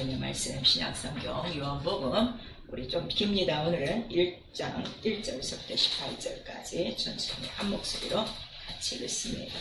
하나님의 말씀 신약성경 요한복음 우리 좀 깁니다. 오늘은 1장 1절서부터 18절까지 천천히 한 목소리로 같이 읽습니다.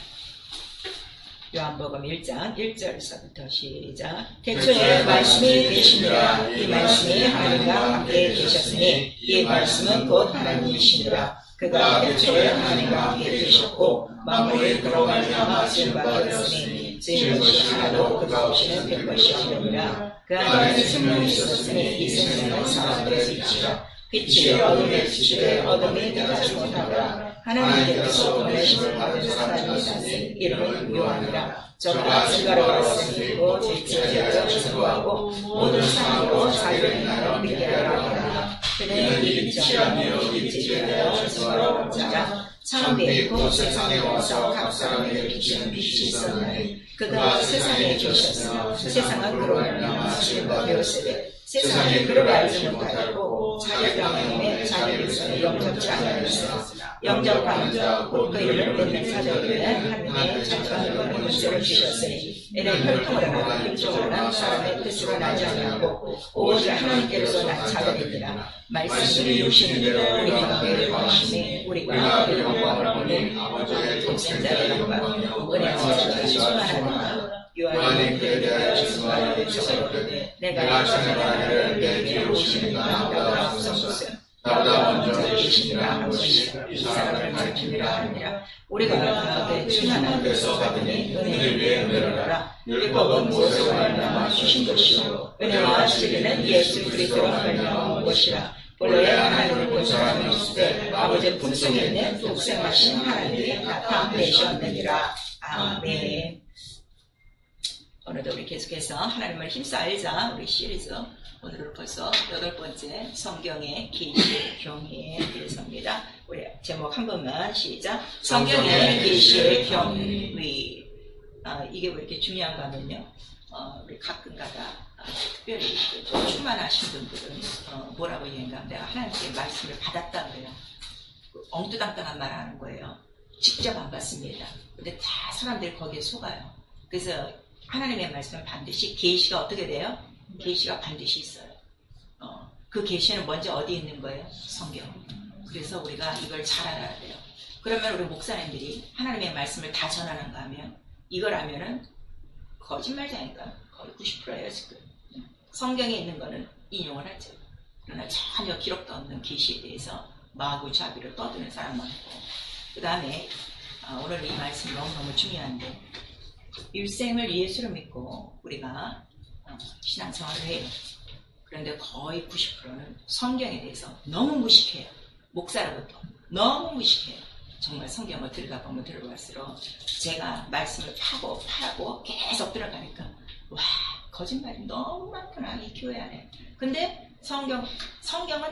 요한복음 1장 1절서부터 시작. 태초에 말씀이 계시니라. 이 말씀이 하나님과 함께 계셨으니 이 말씀은 곧 하나님이시니라. 그가 태초에 하나님과 함께 계셨고 만물이 그로 말미암아 지음받게 되었으니 지은 것이 하나도 그가 없이는 된 것이 없느니라. 그 안에 생명이 있었으니 이 생명은 사람들의 빛이라. 빛이 어둠에 비추되 어둠이 깨닫지 못하더라. 하나님께서 보내심을 받은 사람이 있으니 이름은 요한이라. 저가 증거를 받았으니 질책하여 증거하고 모든 사람으로 자유를 나눠 믿게 하라 하라. 그는 이 빛이라며 질책하여 증거하는 자라. 처음에 있고 세상에 와서 각 사람에게 비치는 빛이 있었나니 그가 세상에 계셨으나 세상은 그로 말미암아 지음받게 되었으되 세상이 그를 알지 못하였고 자기 때문에 자기를 영접치 않았으나 영접하는 자 곧 그 이름을 맺는 자들에게 하나님의 자녀의 문제를 주셨으니 이는 혈통으로 난 육종으로 난 사람의 뜻으로 나지 아니하고 오직 하나님께로서 난 자들이니라. 말씀이 육신이 되어 우리 가운데 거하시니 우리가 그의 영광을 보니 아버지의 독생자의 영광이요 은혜와 진리가 충만하니라. 요한이 그에 대하여 증거하여 주셨으되 내가 전하기를 내 뒤에 오시는 나보다 앞선 것은 나보다 먼저 계시니라 한 것이 이 사람을 가르치니라 하니라. 우리가 그의 충만한 데서 받으니 은혜 위에 은혜를 받아. 율법은 모세가 말미암아 주신 것이요 은혜와 진리는 예수 그리스도로 말미암아 온 것이라. 본래 하나님을 본 사람이 있을 때 아버지의 품속에 있는 독생하신 하나님이 나타내셨느니라. 아멘. 오늘도 우리 계속해서 하나님을 힘써 알자 우리 시리즈 오늘은 벌써 8번째 성경의 계시의 경위에 대해서입니다. 우리 제목 한 번만 시작. 성경의 계시의 경위. 이게 왜 이렇게 중요한가 하면요, 우리 가끔가다 특별히 좀 충만하신 분들은 뭐라고 얘기하면 내가 하나님께 말씀을 받았다 그래요. 엉뚱땅땅한 말 하는 거예요. 직접 안 받습니다. 근데 다 사람들이 거기에 속아요. 그래서 하나님의 말씀은 반드시 계시가 어떻게 돼요? 계시가 반드시 있어요. 그 계시는 먼저 어디 있는 거예요? 성경. 그래서 우리가 이걸 잘 알아야 돼요. 그러면 우리 목사님들이 하나님의 말씀을 다 전하는가 하면 이걸 하면은 거짓말자니까 거의 90%예요 지금. 성경에 있는 거는 인용을 하죠. 그러나 전혀 기록도 없는 계시에 대해서 마구잡이로 떠드는 사람 많고, 그 다음에 오늘 이 말씀이 너무너무 중요한데, 일생을 예수를 믿고 우리가 신앙생활을 해요. 그런데 거의 90%는 성경에 대해서 너무 무식해요. 목사로부터 너무 무식해요. 정말 성경을 들어가보면 들어갈수록 제가 말씀을 파고 계속 들어가니까 와, 거짓말이 너무 많구나 이 교회 안에. 근데 성경은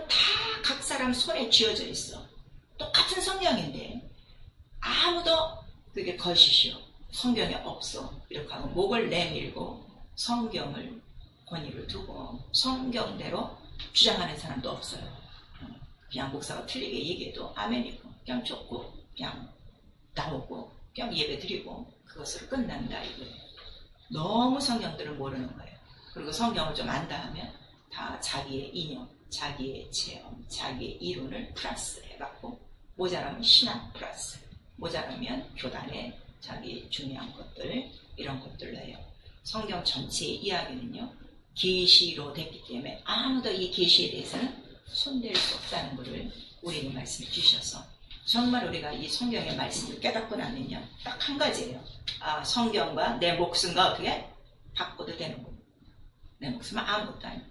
다 각 사람 손에 쥐어져 있어. 똑같은 성경인데 아무도 그게 거짓이요, 성경에 없어, 이렇게 하고 목을 내밀고 성경을 권위를 두고 성경대로 주장하는 사람도 없어요. 그냥 목사가 틀리게 얘기해도 아멘이고 그냥 좋고 그냥 나오고 그냥 예배 드리고 그것으로 끝난다 이거예요. 너무 성경들을 모르는 거예요. 그리고 성경을 좀 안다 하면 다 자기의 인용, 자기의 체험, 자기의 이론을 플러스 해갖고, 모자라면 신학 플러스, 모자라면 교단의 자기 중요한 것들, 이런 것들로 해요. 성경 전체의 이야기는요, 계시로 됐기 때문에 아무도 이 계시에 대해서는 손댈 수 없다는 것을 우리에게 말씀해 주셔서, 정말 우리가 이 성경의 말씀을 깨닫고 나면요, 딱 한 가지예요. 성경과 내 목숨과 어떻게 바꿔도 되는군요. 내 목숨은 아무것도 아니에요.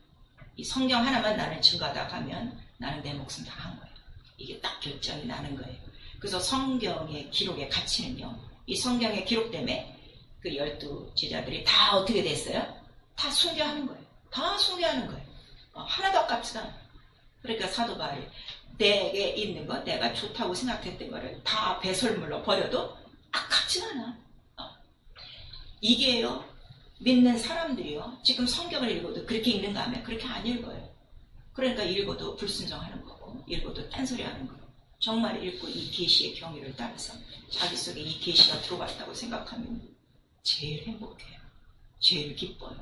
이 성경 하나만 나는 증거하다 가면 나는 내 목숨 다 한 거예요. 이게 딱 결정이 나는 거예요. 그래서 성경의 기록의 가치는요, 이 성경의 기록 때문에 그 12 제자들이 다 어떻게 됐어요? 다 순교하는 거예요. 다 순교하는 거예요. 하나도 아깝지가 않아요. 그러니까 사도 바울이 내게 있는 거, 내가 좋다고 생각했던 거를 다 배설물로 버려도 아깝지가 않아. 이게요, 믿는 사람들이요, 지금 성경을 읽어도 그렇게 읽는가 하면 그렇게 안 읽어요. 그러니까 읽어도 불순종하는 거고, 읽어도 딴소리 하는 거고, 정말 읽고 이 계시의 경위를 따라서 자기 속에 이 계시가 들어왔다고 생각하면 제일 행복해요. 제일 기뻐요.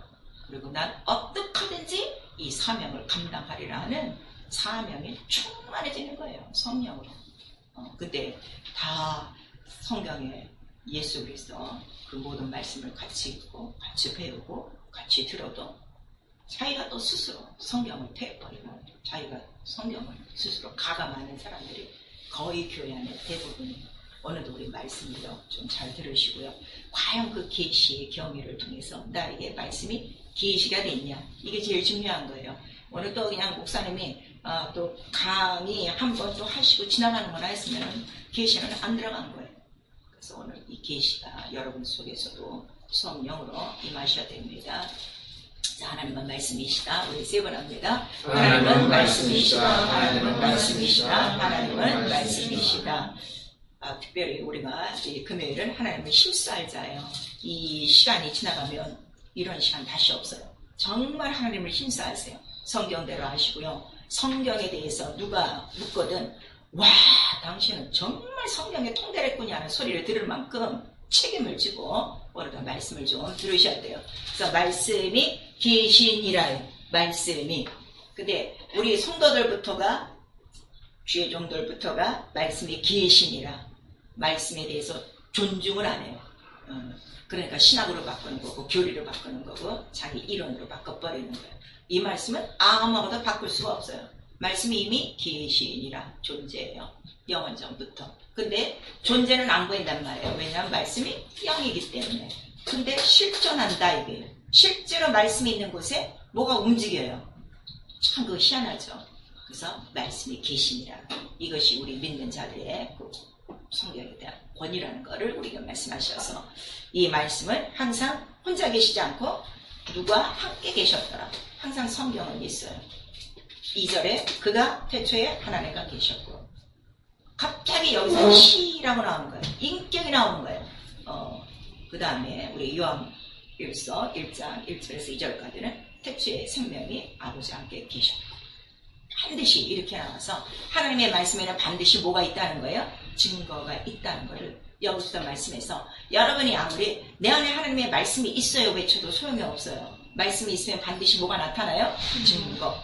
그리고 난 어떻게든지 이 사명을 감당하리라 하는 사명이 충만해지는 거예요. 성령으로. 근데 다 성경에 예수 그리스도 그 모든 말씀을 같이 읽고 같이 배우고 같이 들어도 자기가 또 스스로 성경을 패버리고 자기가 성경을 스스로 가감하는 사람들이 거의 교회 안에 대부분이 오늘도 우리 말씀으로 좀 잘 들으시고요. 과연 그 계시의 경위를 통해서 나에게 말씀이 계시가 됐냐, 이게 제일 중요한 거예요. 오늘 또 그냥 목사님이 또 강의 한 번 또 하시고 지나가는 거나 했으면 계시는 안 들어간 거예요. 그래서 오늘 이 계시가 여러분 속에서도 성령으로 임하셔야 됩니다. 자, 하나님은 말씀이시다. 우리 세 번 합니다. 하나님은 말씀이시다. 하나님은 말씀이시다. 하나님은 말씀이시다. 특별히 우리가 이 금요일은 하나님을 힘쓰할 자예요. 이 시간이 지나가면 이런 시간 다시 없어요. 정말 하나님을 힘쓰하세요. 성경대로 하시고요. 성경에 대해서 누가 묻거든 와, 당신은 정말 성경의 통달했군요 하는 소리를 들을 만큼 책임을 지고 오늘도 말씀을 좀 들으셔야 돼요. 그래서 말씀이 계시니라요. 말씀이. 근데 우리 성도들부터가, 주의 종들부터가 말씀이 계시니라. 말씀에 대해서 존중을 안 해요. 그러니까 신학으로 바꾸는 거고 교리로 바꾸는 거고 자기 이론으로 바꿔버리는 거예요. 이 말씀은 아무것도 바꿀 수가 없어요. 말씀이 이미 계시니라 존재예요. 영원 전부터. 근데 존재는 안 보인단 말이에요. 왜냐하면 말씀이 영이기 때문에. 근데 실존한다 이게. 실제로 말씀이 있는 곳에 뭐가 움직여요. 참 그거 희한하죠. 그래서 말씀이 계시니라. 이것이 우리 믿는 자들의 그 성경에 대한 권위라는 것을 우리가 말씀하셔서 이 말씀은 항상 혼자 계시지 않고 누가 함께 계셨더라. 항상 성경은 있어요. 2절에 그가 태초에 하나님과 계셨고 갑자기 여기서 시라고 나오는 거예요. 인격이 나오는 거예요. 그 다음에 우리 요한일서 1장 1절에서 2절까지는 태초에 생명이 아버지와 함께 계셨고 반드시 이렇게 나와서 하나님의 말씀에는 반드시 뭐가 있다는 거예요? 증거가 있다는 것을 여기서 말씀해서 여러분이 아무리 내 안에 하나님의 말씀이 있어요 외쳐도 소용이 없어요. 말씀이 있으면 반드시 뭐가 나타나요? 증거.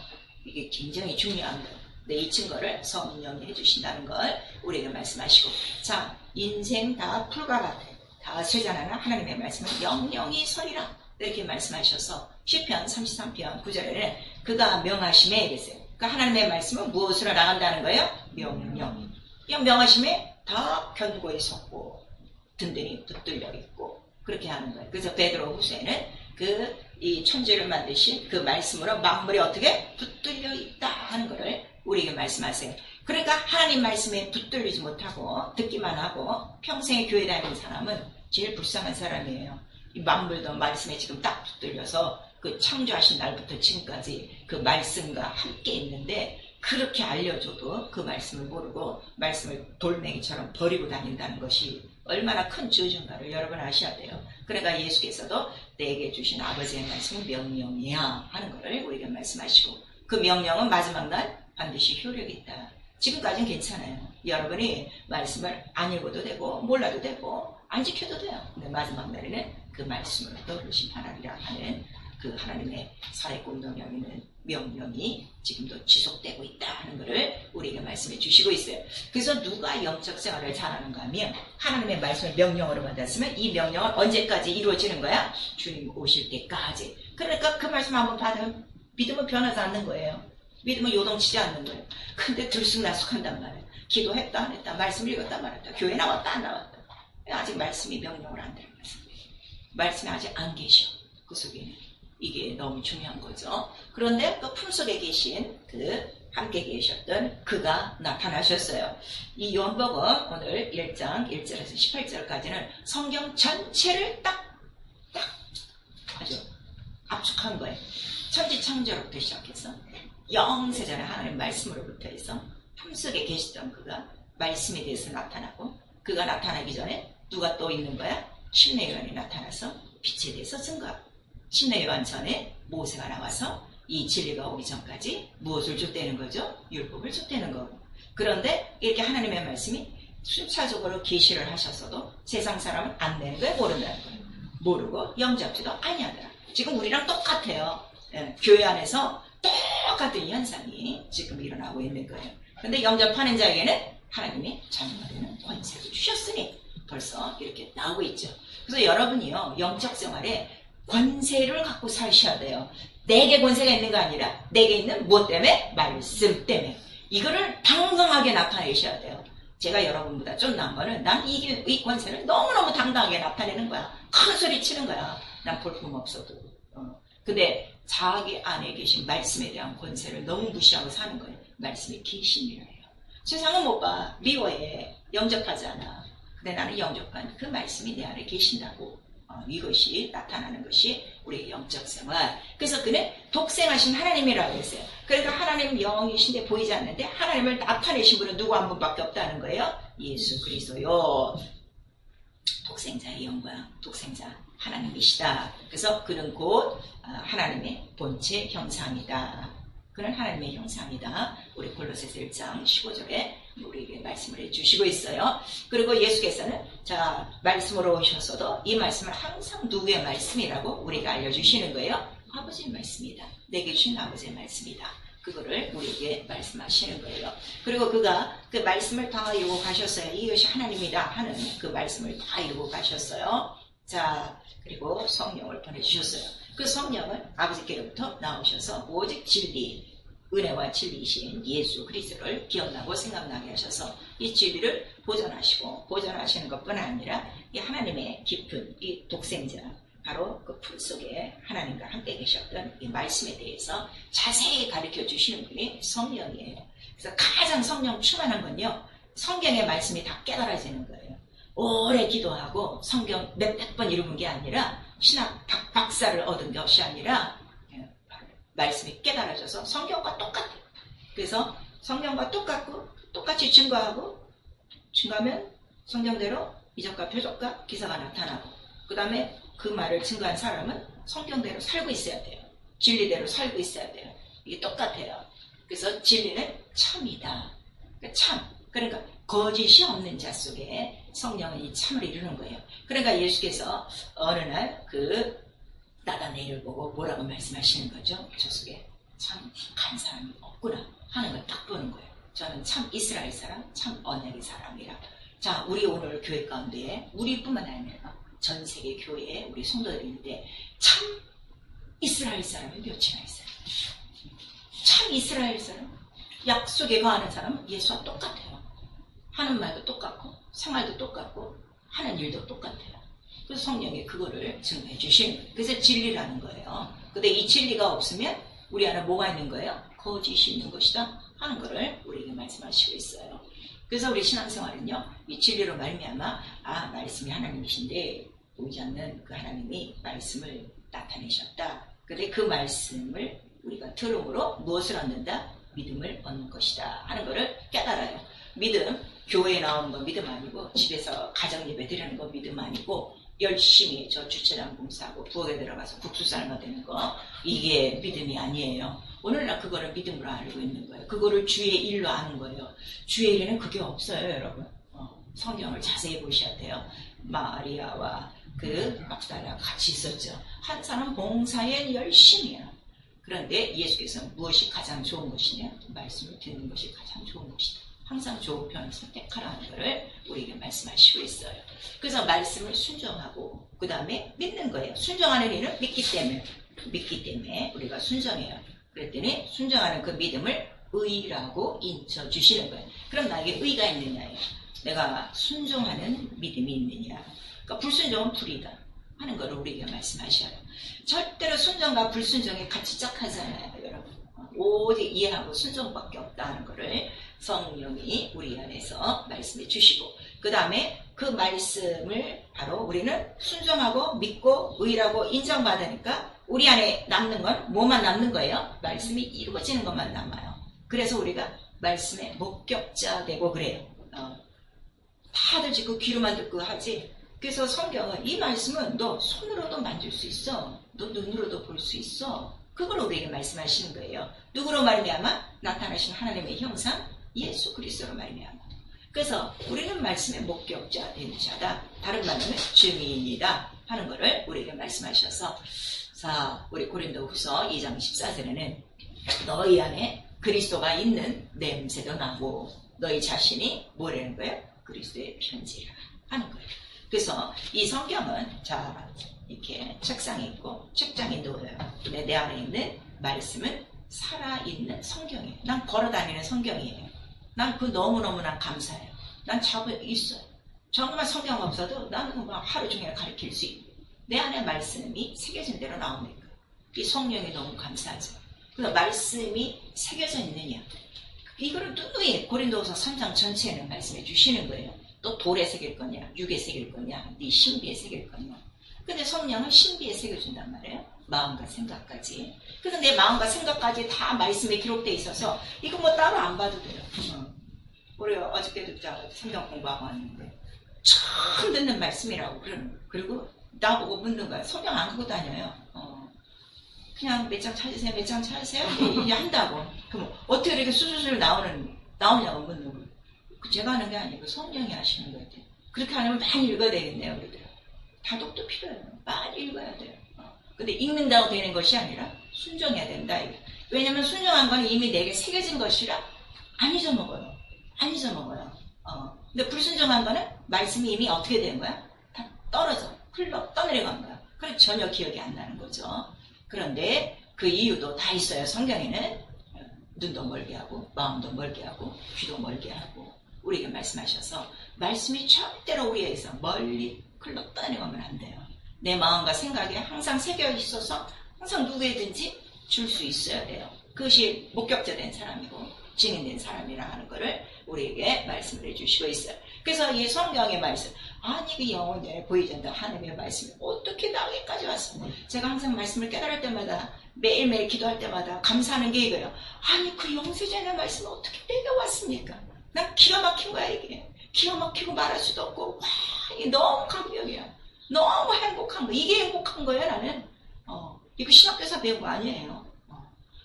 이게 굉장히 중요한 거예요. 네, 이 증거를 성령이 해주신다는 걸 우리에게 말씀하시고 자, 인생 다 풀과 같아. 다 쇠잔하는 하나님의 말씀은 영영이 서리라 이렇게 말씀하셔서 시편 33편 9절에는 그가 명하심에 이랬어요. 그러니까 하나님의 말씀은 무엇으로 나간다는 거예요? 명령. 이 명하심에 다 견고히 섰고 든든히 붙들려 있고 그렇게 하는 거예요. 그래서 베드로 후서에는 이 천지를 만드신 그 말씀으로 만물이 어떻게 붙들려 있다 하는 것을 우리에게 말씀하세요. 그러니까 하나님 말씀에 붙들리지 못하고 듣기만 하고 평생에 교회 다니는 사람은 제일 불쌍한 사람이에요. 이 만물도 말씀에 지금 딱 붙들려서 그 창조하신 날부터 지금까지 그 말씀과 함께 있는데 그렇게 알려줘도 그 말씀을 모르고 말씀을 돌멩이처럼 버리고 다닌다는 것이 얼마나 큰 저주인가를 여러분 아셔야 돼요. 그러니까 예수께서도 내게 주신 아버지의 말씀은 명령이야 하는 것을 우리에게 말씀하시고 그 명령은 마지막 날 반드시 효력이 있다. 지금까지는 괜찮아요. 여러분이 말씀을 안 읽어도 되고 몰라도 되고 안 지켜도 돼요. 근데 마지막 날에는 그 말씀을 떠올리신 하나님이라 하는 그 하나님의 사회공동령에는 명령이 지금도 지속되고 있다 하는 것을 우리에게 말씀해 주시고 있어요. 그래서 누가 영적 생활을 잘하는가 하면 하나님의 말씀을 명령으로 받았으면 이 명령은 언제까지 이루어지는 거야? 주님 오실 때까지. 그러니까 그 말씀 한번 받으면 믿음은 변하지 않는 거예요. 믿음은 요동치지 않는 거예요. 근데 들쑥날쑥한단 말이에요. 기도했다 안 했다, 말씀 읽었다 말했다, 교회 나왔다 안 나왔다. 아직 말씀이 명령을 안 되는 거예요. 말씀이 아직 안 계셔. 그 속에는. 이게 너무 중요한 거죠. 그런데 또 품속에 계신 함께 계셨던 그가 나타나셨어요. 이 요한복음 오늘 1장 1절에서 18절까지는 성경 전체를 딱 아주 압축한 거예요. 천지창조로부터 시작해서 영세전에 하나님 말씀으로부터 해서 품속에 계시던 그가 말씀에 대해서 나타나고 그가 나타나기 전에 누가 또 있는 거야? 신내 요한이 나타나서 빛에 대해서 증거하고 신내 요한 전에 모세가 나와서 이 진리가 오기 전까지 무엇을 줬다는 거죠? 율법을 줬다는 거고. 그런데 이렇게 하나님의 말씀이 순차적으로 계시를 하셨어도 세상 사람은 안 되는 거예요? 모른다는 거예요? 모르고 영접지도 아니하더라. 지금 우리랑 똑같아요. 예, 교회 안에서 똑같은 현상이 지금 일어나고 있는 거예요. 근데 영접하는 자에게는 하나님이 자녀가 되는 권세를 주셨으니 벌써 이렇게 나오고 있죠. 그래서 여러분이요, 영적 생활에 권세를 갖고 사셔야 돼요. 내게 권세가 있는 거 아니라 내게 있는 무엇 때문에? 말씀 때문에. 이거를 당당하게 나타내셔야 돼요. 제가 여러분보다 좀 나은 거는 난 이 권세를 너무너무 당당하게 나타내는 거야. 큰 소리 치는 거야. 난 볼품 없어도. 근데 자기 안에 계신 말씀에 대한 권세를 너무 무시하고 사는 거예요. 말씀이 계심이라 해요. 세상은 못 봐. 미워해. 영접하지 않아. 근데 나는 영접한 그 말씀이 내 안에 계신다고. 이것이 나타나는 것이 우리의 영적 생활. 그래서 그는 독생하신 하나님이라고 했어요. 그러니까 하나님 영이신데 보이지 않는데 하나님을 나타내신 분은 누구 한 분밖에 없다는 거예요. 예수 그리스도요. 독생자의 영광, 독생자 하나님이시다. 그래서 그는 곧 하나님의 본체 형상이다. 그는 하나님의 형상이다. 우리 골로새서 1장 15절에 우리에게 말씀을 해주시고 있어요. 그리고 예수께서는 자, 말씀으로 오셨어도 이 말씀을 항상 누구의 말씀이라고 우리가 알려주시는 거예요. 아버지의 말씀이다. 내게 주신 아버지의 말씀이다. 그거를 우리에게 말씀하시는 거예요. 그리고 그가 그 말씀을 다 이루고 가셨어요. 이것이 하나님이다 하는 그 말씀을 다 이루고 가셨어요. 자, 그리고 성령을 보내주셨어요. 그 성령은 아버지께로부터 나오셔서 오직 진리, 은혜와 진리이신 예수 그리스도를 기억나고 생각나게 하셔서 이 진리를 보존하시는 것뿐 아니라 이 하나님의 깊은 이 독생자, 바로 그 풀 속에 하나님과 함께 계셨던 이 말씀에 대해서 자세히 가르쳐 주시는 분이 성령이에요. 그래서 가장 성령 충만한 건요, 성경의 말씀이 다 깨달아지는 거예요. 오래 기도하고 성경 몇백 번 읽은 게 아니라 신학 박사를 얻은 것이 아니라 말씀이 깨달아져서 성경과 똑같아요. 그래서 성경과 똑같고 똑같이 증거하면 성경대로 이적과 표적과 기사가 나타나고, 그 다음에 그 말을 증거한 사람은 성경대로 살고 있어야 돼요. 진리대로 살고 있어야 돼요. 이게 똑같아요. 그래서 진리는 참이다. 그러니까 거짓이 없는 자 속에 성령은 이 참을 이루는 거예요. 그러니까 예수께서 어느 날 그 나다네일을 보고 뭐라고 말씀하시는 거죠? 저 속에 참 간 사람이 없구나 하는 걸 딱 보는 거예요. 저는 참 이스라엘 사람, 참 언약의 사람이라. 자, 우리 오늘 교회 가운데 우리뿐만 아니라 전 세계 교회에 우리 성도들이 있는데 참 이스라엘 사람이 몇이나 있어요. 참 이스라엘 사람, 약속에 거하는 사람은 예수와 똑같아요. 하는 말도 똑같고 생활도 똑같고 하는 일도 똑같아요. 그래서 성령이 그거를 증거해 주시는 거예요. 그래서 진리라는 거예요. 근데 이 진리가 없으면 우리 안에 뭐가 있는 거예요? 거짓이 있는 것이다 하는 거를 우리에게 말씀하시고 있어요. 그래서 우리 신앙생활은요, 이 진리로 말미암아 말씀이 하나님이신데 보이지 않는 그 하나님이 말씀을 나타내셨다. 근데 그 말씀을 우리가 들음으로 무엇을 얻는다? 믿음을 얻는 것이다 하는 거를 깨달아요. 믿음, 교회에 나오는 거 믿음 아니고, 집에서 가정 예배 드리는 거 믿음 아니고, 열심히 저 주차장 봉사하고 부엌에 들어가서 국수 삶아 되는 거, 이게 믿음이 아니에요. 오늘날 그거를 믿음으로 알고 있는 거예요. 그거를 주의 일로 아는 거예요. 주의 일에는 그게 없어요, 여러분. 성경을 자세히 보셔야 돼요. 마리아와 그 막달라 같이 있었죠. 한 사람 봉사에 열심히 해요. 그런데 예수께서는 무엇이 가장 좋은 것이냐? 말씀을 듣는 것이 가장 좋은 것이다. 항상 좋은 편을 선택하라는 것을 우리에게 말씀하시고 있어요. 그래서 말씀을 순종하고 그 다음에 믿는 거예요. 순종하는 이는 믿기 때문에 우리가 순종해요. 그랬더니 순종하는 그 믿음을 의라고 인쳐주시는 거예요. 그럼 나에게 의가 있느냐예요. 내가 순종하는 믿음이 있느냐. 그러니까 불순종은 불이다 하는 것을 우리에게 말씀하셔요. 절대로 순종과 불순종이 같이 짝하잖아요, 여러분. 오직 이해하고 순종밖에 없다는 것을 성령이 우리 안에서 말씀해 주시고, 그 다음에 그 말씀을 바로 우리는 순종하고 믿고 의라고 인정받으니까 우리 안에 남는 건 뭐만 남는 거예요? 말씀이 이루어지는 것만 남아요. 그래서 우리가 말씀의 목격자 되고 그래요. 다들 지금 귀로만 듣고 하지. 그래서 성경은 이 말씀은 너 손으로도 만질 수 있어. 너 눈으로도 볼 수 있어. 그걸 우리에게 말씀하시는 거예요. 누구로 말미암아? 나타나신 하나님의 형상 예수 그리스도로 말미암아. 그래서 우리는 말씀의 목격자 되는 자다. 다른 말로는 증인이다 하는 것을 우리에게 말씀하셔서 자, 우리 고린도후서 2장 14절에는 너희 안에 그리스도가 있는 냄새도 나고 너희 자신이 뭐라는 거예요? 그리스도의 편지라 하는 거예요. 그래서 이 성경은 자 이렇게 책상에 있고 책장에 놓여요. 근데 내 안에 있는 말씀은 살아있는 성경이에요. 난 걸어다니는 성경이에요. 난 그 너무너무나 감사해요. 난 자고 있어요. 정말 성경 없어도 나는 막 하루 종일 가르칠 수 있고 내 안에 말씀이 새겨진 대로 나오니까 이 성령이 너무 감사하죠. 그래서 말씀이 새겨져 있느냐 이거를 누누이 고린도후서 3장 전체에는 말씀해 주시는 거예요. 또 돌에 새길 거냐 육에 새길 거냐 네 신비에 새길 거냐. 근데 성령은 신비에 새겨준단 말이에요. 마음과 생각까지. 그래서 내 마음과 생각까지 다 말씀에 기록되어 있어서 이거 뭐 따로 안 봐도 돼요. 우리 어저께도 성경 공부하고 왔는데 처음 듣는 말씀이라고 그러는 거예요. 그리고 나보고 묻는 거야. 성경 안 갖고 다녀요. 그냥 몇 장 찾으세요. 몇 장 찾으세요. 이제 한다고. 그럼 어떻게 이렇게 수술술 나오냐고 묻는 거예요. 제가 하는 게 아니고 성령이 하시는 거예요. 그렇게 하려면 많이 읽어야 되겠네요. 우리들. 다독도 필요해요. 많이 읽어야 돼요. 근데 읽는다고 되는 것이 아니라 순종해야 된다. 왜냐면 순종한 건 이미 내게 새겨진 것이라 안 잊어먹어요. 안 잊어먹어요. 근데 불순종한 거는 말씀이 이미 어떻게 된 거야? 다 떨어져. 흘러 떠내려간 거야. 그래서 전혀 기억이 안 나는 거죠. 그런데 그 이유도 다 있어요. 성경에는 눈도 멀게 하고 마음도 멀게 하고 귀도 멀게 하고 우리에게 말씀하셔서 말씀이 절대로 우리에게서 멀리 흘러 떠내려가면 안 돼요. 내 마음과 생각에 항상 새겨 있어서 항상 누구에든지 줄 수 있어야 돼요. 그것이 목격자된 사람이고 증인된 사람이라 하는 것을 우리에게 말씀을 해주시고 있어요. 그래서 이 성경의 말씀, 아니 그 영혼에 보이지 않는 하나님의 말씀이 어떻게 나에게까지 왔습니까? 제가 항상 말씀을 깨달을 때마다 매일매일 기도할 때마다 감사하는 게 이거예요. 아니 그 영세전의 말씀이 어떻게 내게 왔습니까? 난 기가 막힌 거야 이게. 기가 막히고 말할 수도 없고 와 이게 너무 감격이야. 너무 행복한 거. 이게 행복한 거야 나는. 이거 신학교에서 배운 거 아니에요.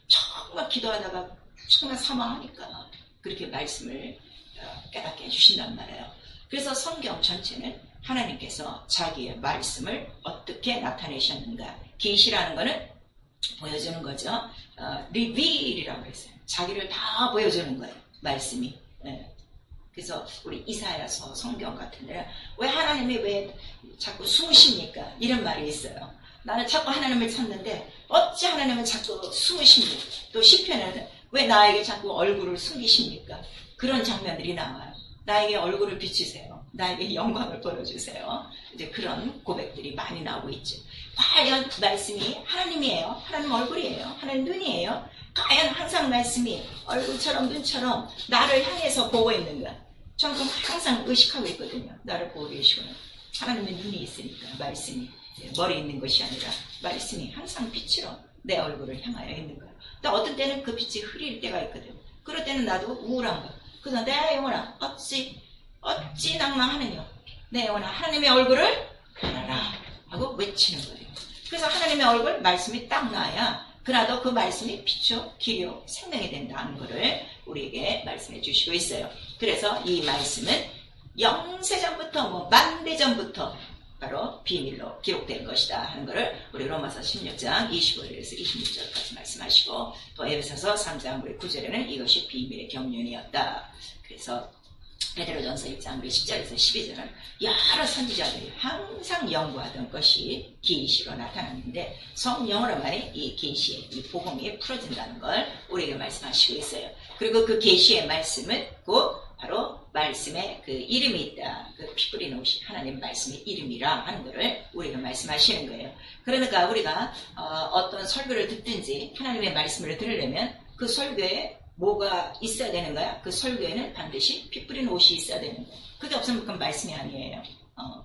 정말 기도하다가 정말 사모하니까 그렇게 말씀을 깨닫게 해주신단 말이에요. 그래서 성경 전체는 하나님께서 자기의 말씀을 어떻게 나타내셨는가. 계시라는 거는 보여주는 거죠. 리빌이라고 했어요. 자기를 다 보여주는 거예요. 말씀이. 그래서 우리 이사야서 성경 같은 데는 왜 하나님이 왜 자꾸 숨으십니까? 이런 말이 있어요. 나는 자꾸 하나님을 찾는데 어찌 하나님은 자꾸 숨으십니까? 또 시편에는 왜 나에게 자꾸 얼굴을 숨기십니까? 그런 장면들이 나와요. 나에게 얼굴을 비추세요. 나에게 영광을 보여주세요. 이제 그런 고백들이 많이 나오고 있죠. 과연 말씀이 하나님이에요? 하나님 얼굴이에요? 하나님 눈이에요? 과연 항상 말씀이 얼굴처럼 눈처럼 나를 향해서 보고 있는가? 저는 항상 의식하고 있거든요. 나를 보고 계시구나. 하나님의 눈이 있으니까 말씀이 머리에 있는 것이 아니라 말씀이 항상 빛으로 내 얼굴을 향하여 있는 거예요. 근데 어떤 때는 그 빛이 흐릴 때가 있거든요. 그럴 때는 나도 우울한 거예요. 그래서 내 영혼아 어찌 낭망하느냐. 내 영혼아 하나님의 얼굴을 보라 하고 외치는 거예요. 그래서 하나님의 얼굴 말씀이 딱 나야 그나도 그 말씀이 빛이요 길이요 생명이 된다는 것을 우리에게 말씀해 주시고 있어요. 그래서 이 말씀은 영세전부터 만대전부터 바로 비밀로 기록된 것이다 하는 것을 우리 로마서 16장 25절에서 26절까지 말씀하시고 또 에베소서 3장 우리 9절에는 이것이 비밀의 경륜이었다. 그래서 베드로전서 1장 우리 10절에서 12절은 여러 선지자들이 항상 연구하던 것이 계시로 나타났는데 성령으로만이 이 계시의 이 복음이 풀어진다는 걸 우리에게 말씀하시고 있어요. 그리고 그 계시의 말씀은 곧 바로 말씀에 그 이름이 있다. 그 피 뿌린 옷이 하나님 말씀의 이름이라 하는 것을 우리가 말씀하시는 거예요. 그러니까 우리가 어떤 설교를 듣든지 하나님의 말씀을 들으려면 그 설교에 뭐가 있어야 되는 거야? 그 설교에는 반드시 피 뿌린 옷이 있어야 되는 거야. 그게 없으면 그건 말씀이 아니에요.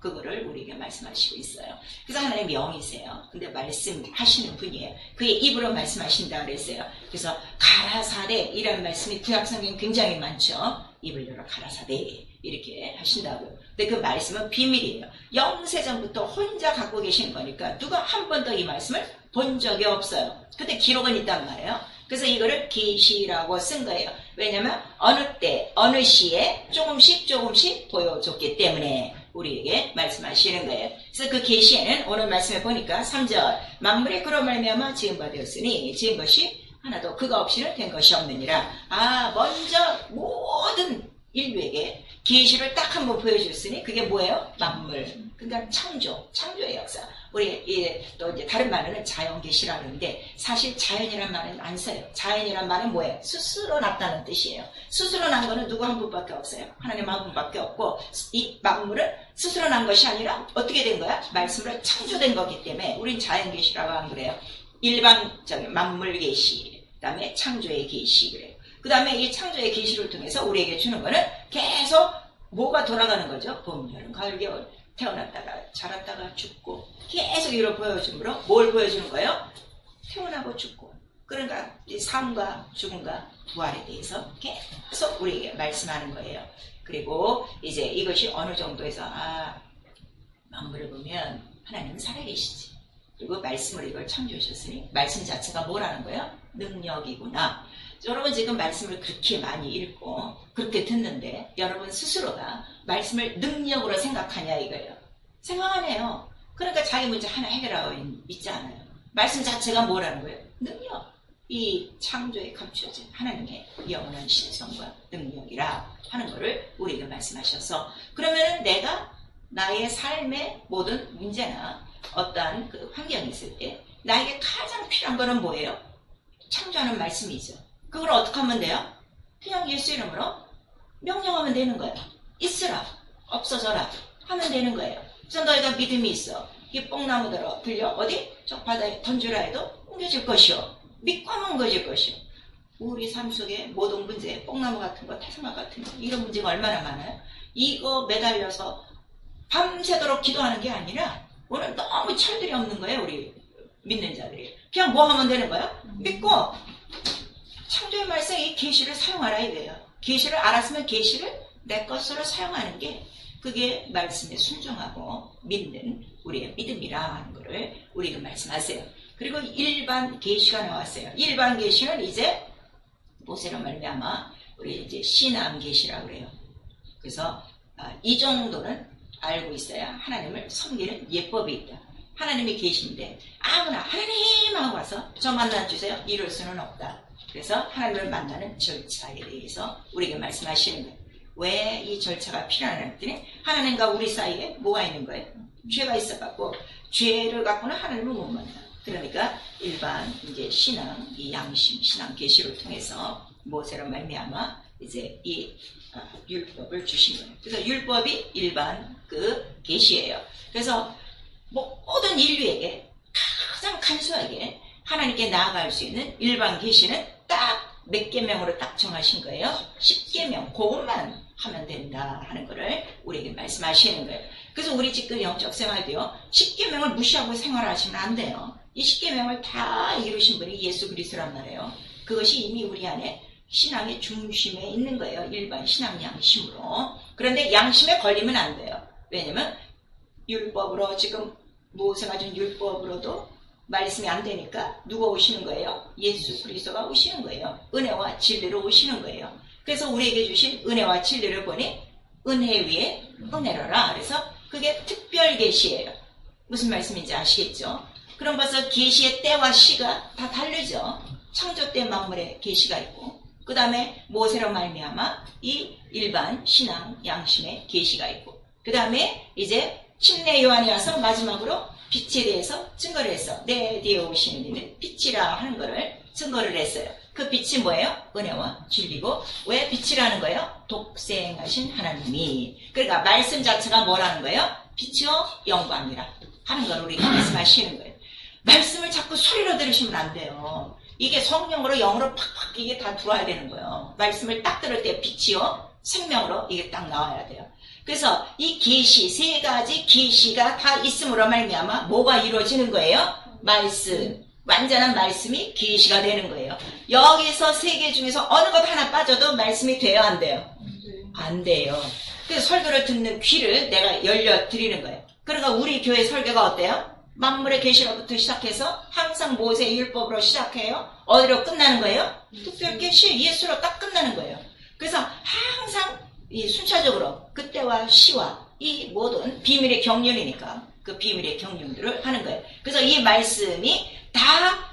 그거를 우리에게 말씀하시고 있어요. 그래서 하나님 영이세요. 근데 말씀하시는 분이에요. 그의 입으로 말씀하신다 그랬어요. 그래서 가라사대 이라는 말씀이 구약성경 굉장히 많죠. 입을 열어 가라사대 이렇게 하신다고요. 근데 그 말씀은 비밀이에요. 영세전부터 혼자 갖고 계신 거니까 누가 한 번도 이 말씀을 본 적이 없어요. 근데 기록은 있단 말이에요. 그래서 이거를 계시라고 쓴 거예요. 왜냐하면 어느 때 어느 시에 조금씩 보여줬기 때문에 우리에게 말씀하시는 거예요. 그래서 그 계시에는 오늘 말씀에 보니까 3절 만물이 그로 말미암아 지은 바 되었으니 지은 것이 하나도 그가 없이는 된 것이 없느니라. 먼저 모든 인류에게 계시를 딱 한번 보여줬으니 그게 뭐예요? 만물. 그러니까 창조의 역사. 우리 또 이제 다른 말은 자연 계시라 그러는데 사실 자연이란 말은 안 써요. 자연이란 말은 뭐예요? 스스로 났다는 뜻이에요. 스스로 난 거는 누구 한 분밖에 없어요. 하나님 한 분밖에 없고 이 만물은 스스로 난 것이 아니라 어떻게 된 거야? 말씀으로 창조된 거기 때문에 우린 자연 계시라고 하는 거래요. 일반적인 만물 계시, 그다음에 창조의 계시 그래요. 그 다음에 이 창조의 계시를 통해서 우리에게 주는 거는 계속 뭐가 돌아가는 거죠? 봄, 여름, 가을, 겨울 태어났다가 자랐다가 죽고 계속 이걸 보여주므로 뭘 보여주는 거예요? 태어나고 죽고 그러니까 이 삶과 죽음과 부활에 대해서 계속 우리에게 말씀하는 거예요. 그리고 이제 이것이 어느 정도에서 만물을 보면 하나님은 살아계시지. 그리고 말씀으로 이걸 창조하셨으니 말씀 자체가 뭐라는 거예요? 능력이구나. 여러분 지금 말씀을 그렇게 많이 읽고 그렇게 듣는데 여러분 스스로가 말씀을 능력으로 생각하냐 이거예요. 생각 안 해요. 그러니까 자기 문제 하나 해결하고 있지 않아요. 말씀 자체가 뭐라는 거예요? 능력. 이 창조에 감추어진 하나님의 영원한 신성과 능력이라 하는 것을 우리에게 말씀하셔서 그러면 내가 나의 삶의 모든 문제나 어떠한 그 환경이 있을 때 나에게 가장 필요한 거는 뭐예요? 창조하는 말씀이죠. 그걸 어떻게 하면 돼요? 그냥 예수 이름으로 명령하면 되는 거예요. 있으라, 없어져라 하면 되는 거예요. 그래서 너희가 믿음이 있어. 이 뽕나무대로 들려 어디? 저 바다에 던지라 해도 옮겨질 것이요. 믿고 하면 옮겨질 것이요. 우리 삶 속에 모든 문제, 뽕나무 같은 거, 태생화 같은 거 이런 문제가 얼마나 많아요? 이거 매달려서 밤새도록 기도하는 게 아니라 오늘 너무 철들이 없는 거예요. 우리 믿는 자들이. 그냥 뭐 하면 되는 거예요? 믿고 창조의 말씀 이 계시를 사용하라 이거예요. 계시를 알았으면 계시를 내 것으로 사용하는 게 그게 말씀에 순종하고 믿는 우리의 믿음이라 하는 것을 우리가 말씀하세요. 그리고 일반 계시가 나왔어요. 일반 계시는 이제 모세로 말미암아 우리 이제 신앙 계시라고 그래요. 그래서 이 정도는 알고 있어야 하나님을 섬기는 예법이 있다. 하나님이 계신데 아무나 하나님 하고 와서 저 만나주세요. 이럴 수는 없다. 그래서 하나님을 만나는 절차에 대해서 우리에게 말씀하시는 거예요. 왜 이 절차가 필요하냐 했더니 하나님과 우리 사이에 뭐가 있는 거예요? 죄가 있어갖고 죄를 갖고는 하나님을 못 만나. 그러니까 일반 이제 신앙, 이 양심, 신앙 계시를 통해서 모세로 말미암아 이제 이 율법을 주신 거예요. 그래서 율법이 일반 그 계시예요. 그래서 모든 인류에게 가장 간소하게 하나님께 나아갈 수 있는 일반 계시는 딱 몇 계명으로 딱 정하신 거예요. 10계명 그것만 하면 된다 하는 거를 우리에게 말씀하시는 거예요. 그래서 우리 지금 영적 생활도요. 10계명을 무시하고 생활하시면 안 돼요. 이 10계명을 다 이루신 분이 예수 그리스도란 말이에요. 그것이 이미 우리 안에 신앙의 중심에 있는 거예요. 일반 신앙 양심으로. 그런데 양심에 걸리면 안 돼요. 왜냐면 율법으로 지금 모세가 준 율법으로도 말씀이 안 되니까 누가 오시는 거예요? 예수 그리스도가 오시는 거예요. 은혜와 진리로 오시는 거예요. 그래서 우리에게 주신 은혜와 진리를 보니 은혜 위에 은혜로라. 그래서 그게 특별 계시예요. 무슨 말씀인지 아시겠죠? 그럼 벌써 계시의 때와 시가 다 다르죠. 창조 때 만물의 계시가 있고 그 다음에 모세로 말미암아 이 일반 신앙 양심의 계시가 있고 그 다음에 이제 침례 요한이 와서 마지막으로 빛에 대해서 증거를 했어. 내 뒤에 오시는 이는 빛이라 하는 거를 증거를 했어요. 그 빛이 뭐예요? 은혜와 진리고 왜 빛이라는 거예요? 독생하신 하나님이. 그러니까 말씀 자체가 뭐라는 거예요? 빛이요 영광이라 하는 걸 우리가 말씀하시는 거예요. 말씀을 자꾸 소리로 들으시면 안 돼요. 이게 성령으로 영으로 팍팍 이게 다 들어와야 되는 거예요. 말씀을 딱 들을 때 빛이요 생명으로 이게 딱 나와야 돼요. 그래서 이 계시 세 가지 계시가 다 있음으로 말미암아 뭐가 이루어지는 거예요? 말씀. 완전한 말씀이 계시가 되는 거예요. 여기서 세 개 중에서 어느 것 하나 빠져도 말씀이 돼요, 안 돼요? 안 돼요. 그래서 설교를 듣는 귀를 내가 열려 드리는 거예요. 그러니까 우리 교회 설교가 어때요? 만물의 계시로부터 시작해서 항상 모세 율법으로 시작해요. 어디로 끝나는 거예요? 특별 계시 예수로 딱 끝나는 거예요. 그래서 항상 이 순차적으로 그때와 시와 이 모든 비밀의 경륜이니까 그 비밀의 경륜들을 하는 거예요. 그래서 이 말씀이 다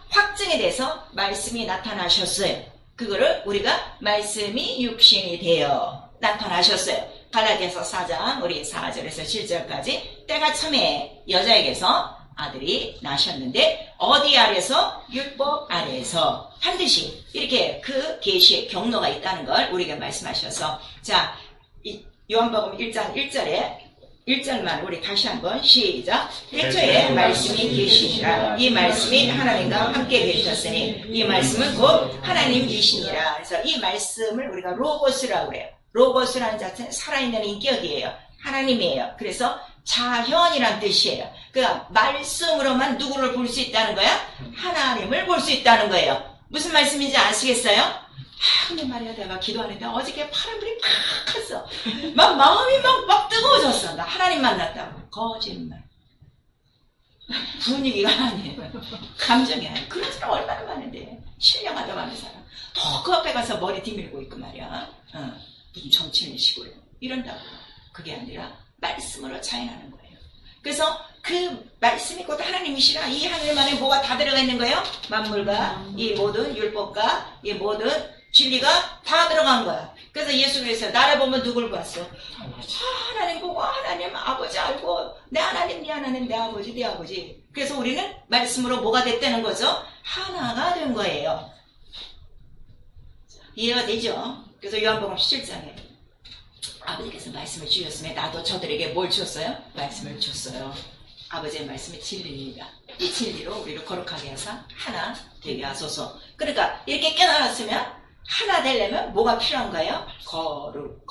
확증이 돼서 말씀이 나타나셨어요. 그거를 우리가 말씀이 육신이 되어 나타나셨어요. 갈라디아서 4장 우리 4절에서 7절까지 때가 참에 여자에게서 아들이 나셨는데 어디 아래서? 율법 아래에서 반드시 이렇게 그 계시의 경로가 있다는 걸 우리가 말씀하셔서 자 요한복음 1장 1절만 우리 다시 한번 시작. 태초에 말씀이 계시니라. 이 말씀이 하나님과 함께 계셨으니 이 말씀은 곧 하나님이시니라. 그래서 이 말씀을 우리가 로고스라고 그래요. 로고스라는 자체는 살아있는 인격이에요. 하나님이에요. 그래서 자현이란 뜻이에요. 그러니까 말씀으로만 누구를 볼 수 있다는 거야? 하나님을 볼 수 있다는 거예요. 무슨 말씀인지 아시겠어요? 근데 말이야 내가 기도하는데 어저께 파란불이 팍 갔어. 막 마음이 막 뜨거워졌어. 나 하나님 만났다고. 거짓말. 분위기가 아니에요. 감정이 아니에요. 그런 사람 얼마나 많은데. 신령하다고 하는 사람. 더 그 앞에 가서 머리 뒤밀고 있고 말이야. 무슨 정치인의 시골에 이런다고. 그게 아니라 말씀으로 자인하는 거예요. 그래서 그 말씀이 곧 하나님이시라. 이 하늘 안에 뭐가 다 들어가 있는 거예요? 만물과 이 모든 율법과 이 모든 진리가 다 들어간 거야. 그래서 예수 그리스도 나를 보면 누굴 봤어? 하나님 보고 하나님 아버지 알고 내 하나님 네 하나님 내 아버지 네 아버지. 그래서 우리는 말씀으로 뭐가 됐다는 거죠? 하나가 된 거예요. 이해가 되죠? 그래서 요한복음 17장에 아버지께서 말씀을 주셨으면 나도 저들에게 뭘 줬어요? 말씀을 줬어요. 아버지의 말씀이 진리입니다. 이 진리로 우리를 거룩하게 하사 하나 되게 하소서. 그러니까 이렇게 깨달았으면 하나 되려면 뭐가 필요한 거예요? 거룩.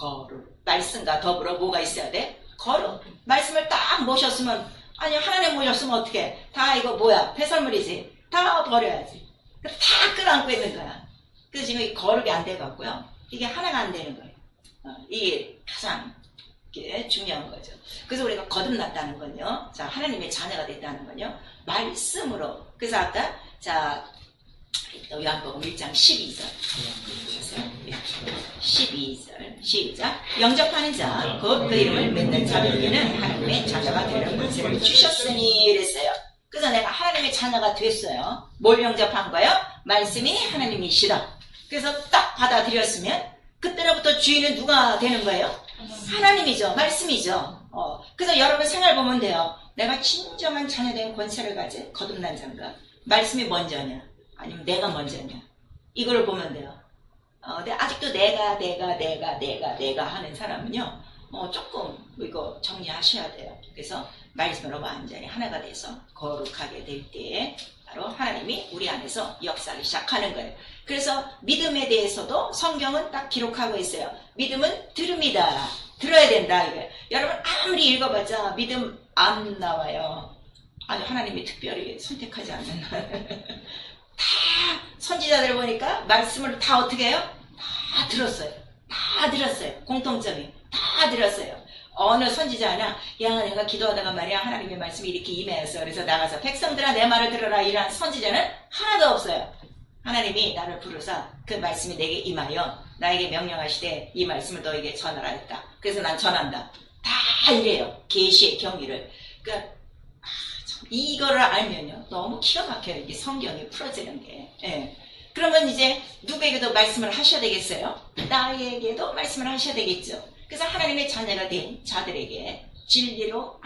말씀과 더불어 뭐가 있어야 돼? 거룩. 말씀을 딱 모셨으면 아니 하나님 모셨으면 어떻게? 다 이거 뭐야? 폐설물이지. 다 버려야지. 다 끌어안고 있는 거야. 그래서 지금 이 거룩이 안 돼갖고요. 이게 하나가 안 되는 거예요. 이게 가장 중요한 거죠. 그래서 우리가 거듭났다는 건요. 자, 하나님의 자녀가 됐다는 건요. 말씀으로. 그래서 아까 자 요한복음 1장 12절 12절 시작. 영접하는 자 곧 그 이름을 믿는 자들에게는 하나님의 자녀가 되는 권세를 주셨으니 이랬어요. 그래서 내가 하나님의 자녀가 됐어요. 뭘 영접한 거예요? 말씀이 하나님이시다. 그래서 딱 받아들였으면 그때로부터 주인은 누가 되는 거예요? 하나님이죠. 말씀이죠. 그래서 여러분 생활 보면 돼요. 내가 진정한 자녀된 권세를 가진 거듭난 자인가? 말씀이 먼저냐? 아니면 내가 먼저냐? 이걸 보면 돼요. 근데 아직도 내가 하는 사람은요, 조금 이거 정리하셔야 돼요. 그래서 말씀으로 완전히 하나가 돼서 거룩하게 될 때에 바로 하나님이 우리 안에서 역사를 시작하는 거예요. 그래서 믿음에 대해서도 성경은 딱 기록하고 있어요. 믿음은 들음이다. 들어야 된다. 이거예요. 여러분 아무리 읽어봤자 믿음 안 나와요. 아니 하나님이 특별히 선택하지 않는 다 선지자들 보니까 말씀을 다 어떻게 해요? 다 들었어요. 다 들었어요. 공통점이 다 들었어요. 어느 선지자 하나 야 내가 기도하다가 말이야 하나님의 말씀이 이렇게 임해서 그래서 나가서 백성들아 내 말을 들어라 이런 선지자는 하나도 없어요. 하나님이 나를 부르사 그 말씀이 내게 임하여 나에게 명령하시되 이 말씀을 너에게 전하라 했다. 그래서 난 전한다. 다 이래요. 계시의 경위를. 그러니까 이거를 알면요 너무 기가 막혀요. 이게 성경이 풀어지는 게. 예. 그러면 이제 누구에게도 말씀을 하셔야 되겠어요? 나에게도 말씀을 하셔야 되겠죠. 그래서 하나님의 자녀가 된 자들에게 진리로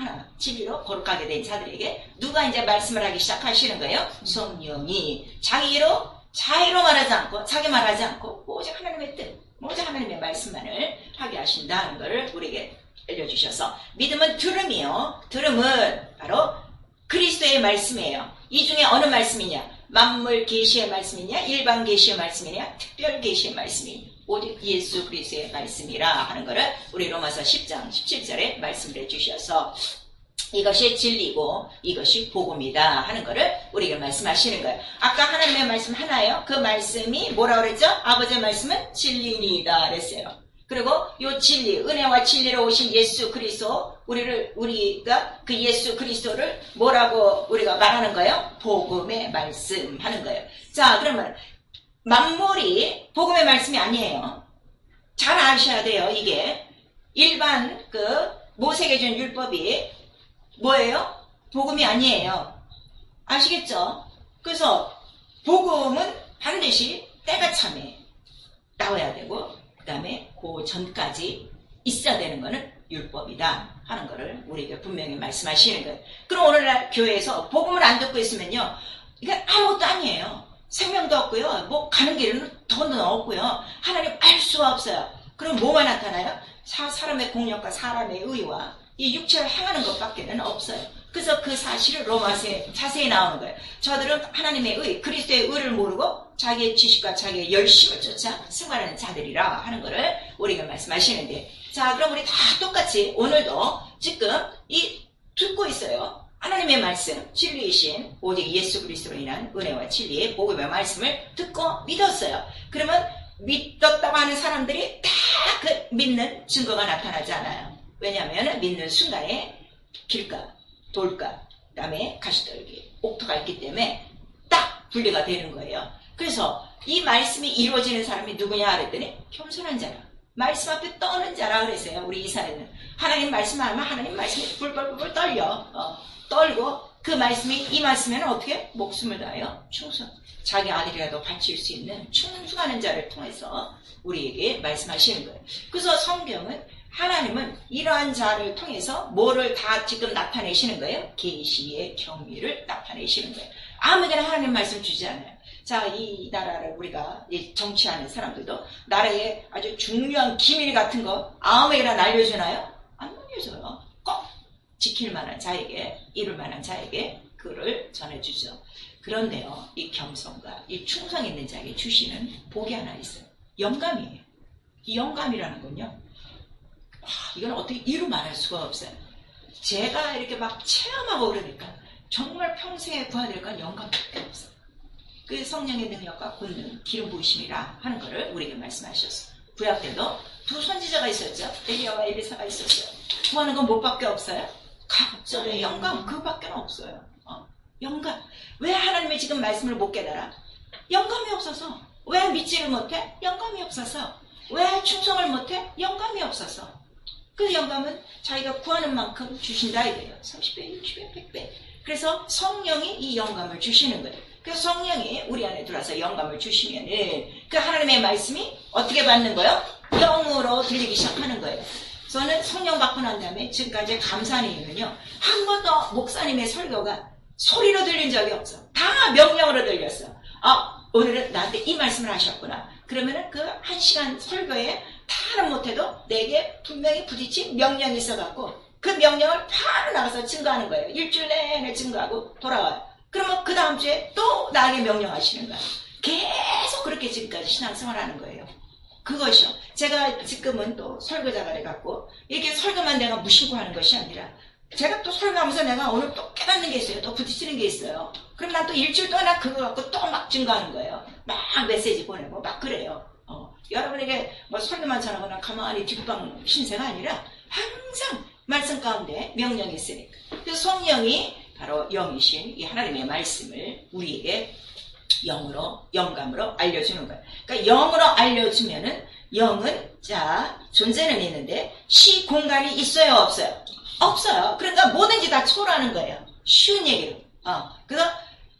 거룩하게 된 자들에게 누가 이제 말씀을 하기 시작하시는 거예요? 성령이 자기로 말하지 않고 자기 말하지 않고 오직 하나님의 뜻, 오직 하나님의 말씀만을 하게 하신다는 것을 우리에게 알려주셔서 믿음은 들음이요. 들음은 바로 그리스도의 말씀이에요. 이 중에 어느 말씀이냐? 만물 계시의 말씀이냐? 일반 계시의 말씀이냐? 특별 계시의 말씀이냐? 오직 예수 그리스도의 말씀이라 하는 것을 우리 로마서 10장 17절에 말씀을 해주셔서 이것이 진리고 이것이 복음이다 하는 것을 우리에게 말씀하시는 거예요. 아까 하나님의 말씀 하나예요. 그 말씀이 뭐라고 그랬죠? 아버지의 말씀은 진리니이다 그랬어요. 그리고 이 진리, 은혜와 진리로 오신 예수 그리스도, 우리가 그 예수 그리스도를 뭐라고 우리가 말하는 거예요? 복음의 말씀 하는 거예요. 자, 그러면 만물이 복음의 말씀이 아니에요. 잘 아셔야 돼요. 이게 일반 모세에게 준 율법이 뭐예요? 복음이 아니에요. 아시겠죠? 그래서 복음은 반드시 때가 참에 나와야 되고 그 다음에 그 전까지 있어야 되는 거는 율법이다 하는 거를 우리에게 분명히 말씀하시는 거예요. 그럼 오늘날 교회에서 복음을 안 듣고 있으면요, 이건 아무것도 아니에요. 생명도 없고요, 뭐 가는 길은 돈도 없고요, 하나님 알 수가 없어요. 그럼 뭐가 나타나요? 사람의 공력과 사람의 의와 이 육체를 행하는 것밖에는 없어요. 그래서 그 사실을 로마서에 자세히 나오는 거예요. 저들은 하나님의 의, 그리스도의 의를 모르고 자기의 지식과 자기의 열심을 쫓아 승관하는 자들이라 하는 거를 우리가 말씀하시는데, 자, 그럼 우리 다 똑같이 오늘도 지금 이 듣고 있어요. 하나님의 말씀, 진리이신 오직 예수 그리스도로 인한 은혜와 진리의 복음의 말씀을 듣고 믿었어요. 그러면 믿었다고 하는 사람들이 다 그 믿는 증거가 나타나지 않아요. 왜냐하면 믿는 순간에 길가, 돌가, 그 다음에 가시떨기, 옥토가 있기 때문에 딱 분리가 되는 거예요. 그래서 이 말씀이 이루어지는 사람이 누구냐 그랬더니 겸손한 자라, 말씀 앞에 떠는 자라 그랬어요. 우리 이사야는 하나님 말씀하면 하나님 말씀이 불벌불벌 떨고 그 말씀이 임했으면 어떻게? 목숨을 다하여 충성, 자기 아들이라도 바칠 수 있는 충성하는 자를 통해서 우리에게 말씀하시는 거예요. 그래서 성경은 하나님은 이러한 자를 통해서 뭐를 다 지금 나타내시는 거예요? 계시의 경위를 나타내시는 거예요. 아무데나 하나님 말씀 주지 않아요. 자, 이 나라를 우리가 정치하는 사람들도 나라의 아주 중요한 기밀 같은 거 아무에게나 날려주나요? 안 날려줘요. 꼭 지킬 만한 자에게, 이룰 만한 자에게 그를 전해주죠. 그런데요, 이 겸손과 이 충성 있는 자에게 주시는 복이 하나 있어요. 영감이에요. 이 영감이라는 건요, 이건 어떻게 이루 말할 수가 없어요. 제가 이렇게 막 체험하고 그러니까 정말 평생에 구해야 될 건 영감밖에 없어요. 그 성령의 능력과 권능, 기름 부으심이라 하는 것을 우리에게 말씀하셨어요. 구약 때도 두 선지자가 있었죠. 엘리야와 엘리사가 있었어요. 구하는 건 뭐밖에 없어요? 각절의 영감, 그밖에 없어요. 영감. 왜 하나님의 지금 말씀을 못 깨달아? 영감이 없어서. 왜 믿지를 못해? 영감이 없어서. 왜 충성을 못해? 영감이 없어서. 그 영감은 자기가 구하는 만큼 주신다 이거예요. 30배, 60배, 100배. 그래서 성령이 이 영감을 주시는 거예요. 그래서 성령이 우리 안에 들어와서 영감을 주시면은 그 하나님의 말씀이 어떻게 받는 거예요? 영으로 들리기 시작하는 거예요. 저는 성령 받고 난 다음에 지금까지 감사한 이유는요, 한 번도 목사님의 설교가 소리로 들린 적이 없어. 다 명령으로 들렸어. 오늘은 나한테 이 말씀을 하셨구나. 그러면은 그 1시간 설교에 다는 못해도 내게 분명히 부딪힌 명령이 있어갖고 그 명령을 바로 나가서 증거하는 거예요. 일주일 내내 증거하고 돌아와요. 그러면 그 다음 주에 또 나에게 명령하시는 거예요. 계속 그렇게 지금까지 신앙생활하는 거예요. 그것이요. 제가 지금은 또 설교자가 돼갖고 이렇게 설교만 내가 무시고 하는 것이 아니라 제가 또 설교하면서 내가 오늘 또 깨닫는 게 있어요. 또 부딪히는 게 있어요. 그럼 난 또 일주일 동안 그거 갖고 또 막 증거하는 거예요. 막 메시지 보내고 막 그래요. 여러분에게 뭐 설교만 전하거나 가만히 뒷방 신세가 아니라 항상 말씀 가운데 명령이 있으니까. 그래서 성령이 바로 영이신 이 하나님의 말씀을 우리에게 영으로, 영감으로 알려주는 거예요. 그러니까 영으로 알려주면은 영은 자 존재는 있는데 시 공간이 있어요, 없어요? 없어요. 그러니까 뭐든지 다 초월하는 거예요. 쉬운 얘기로. 그래서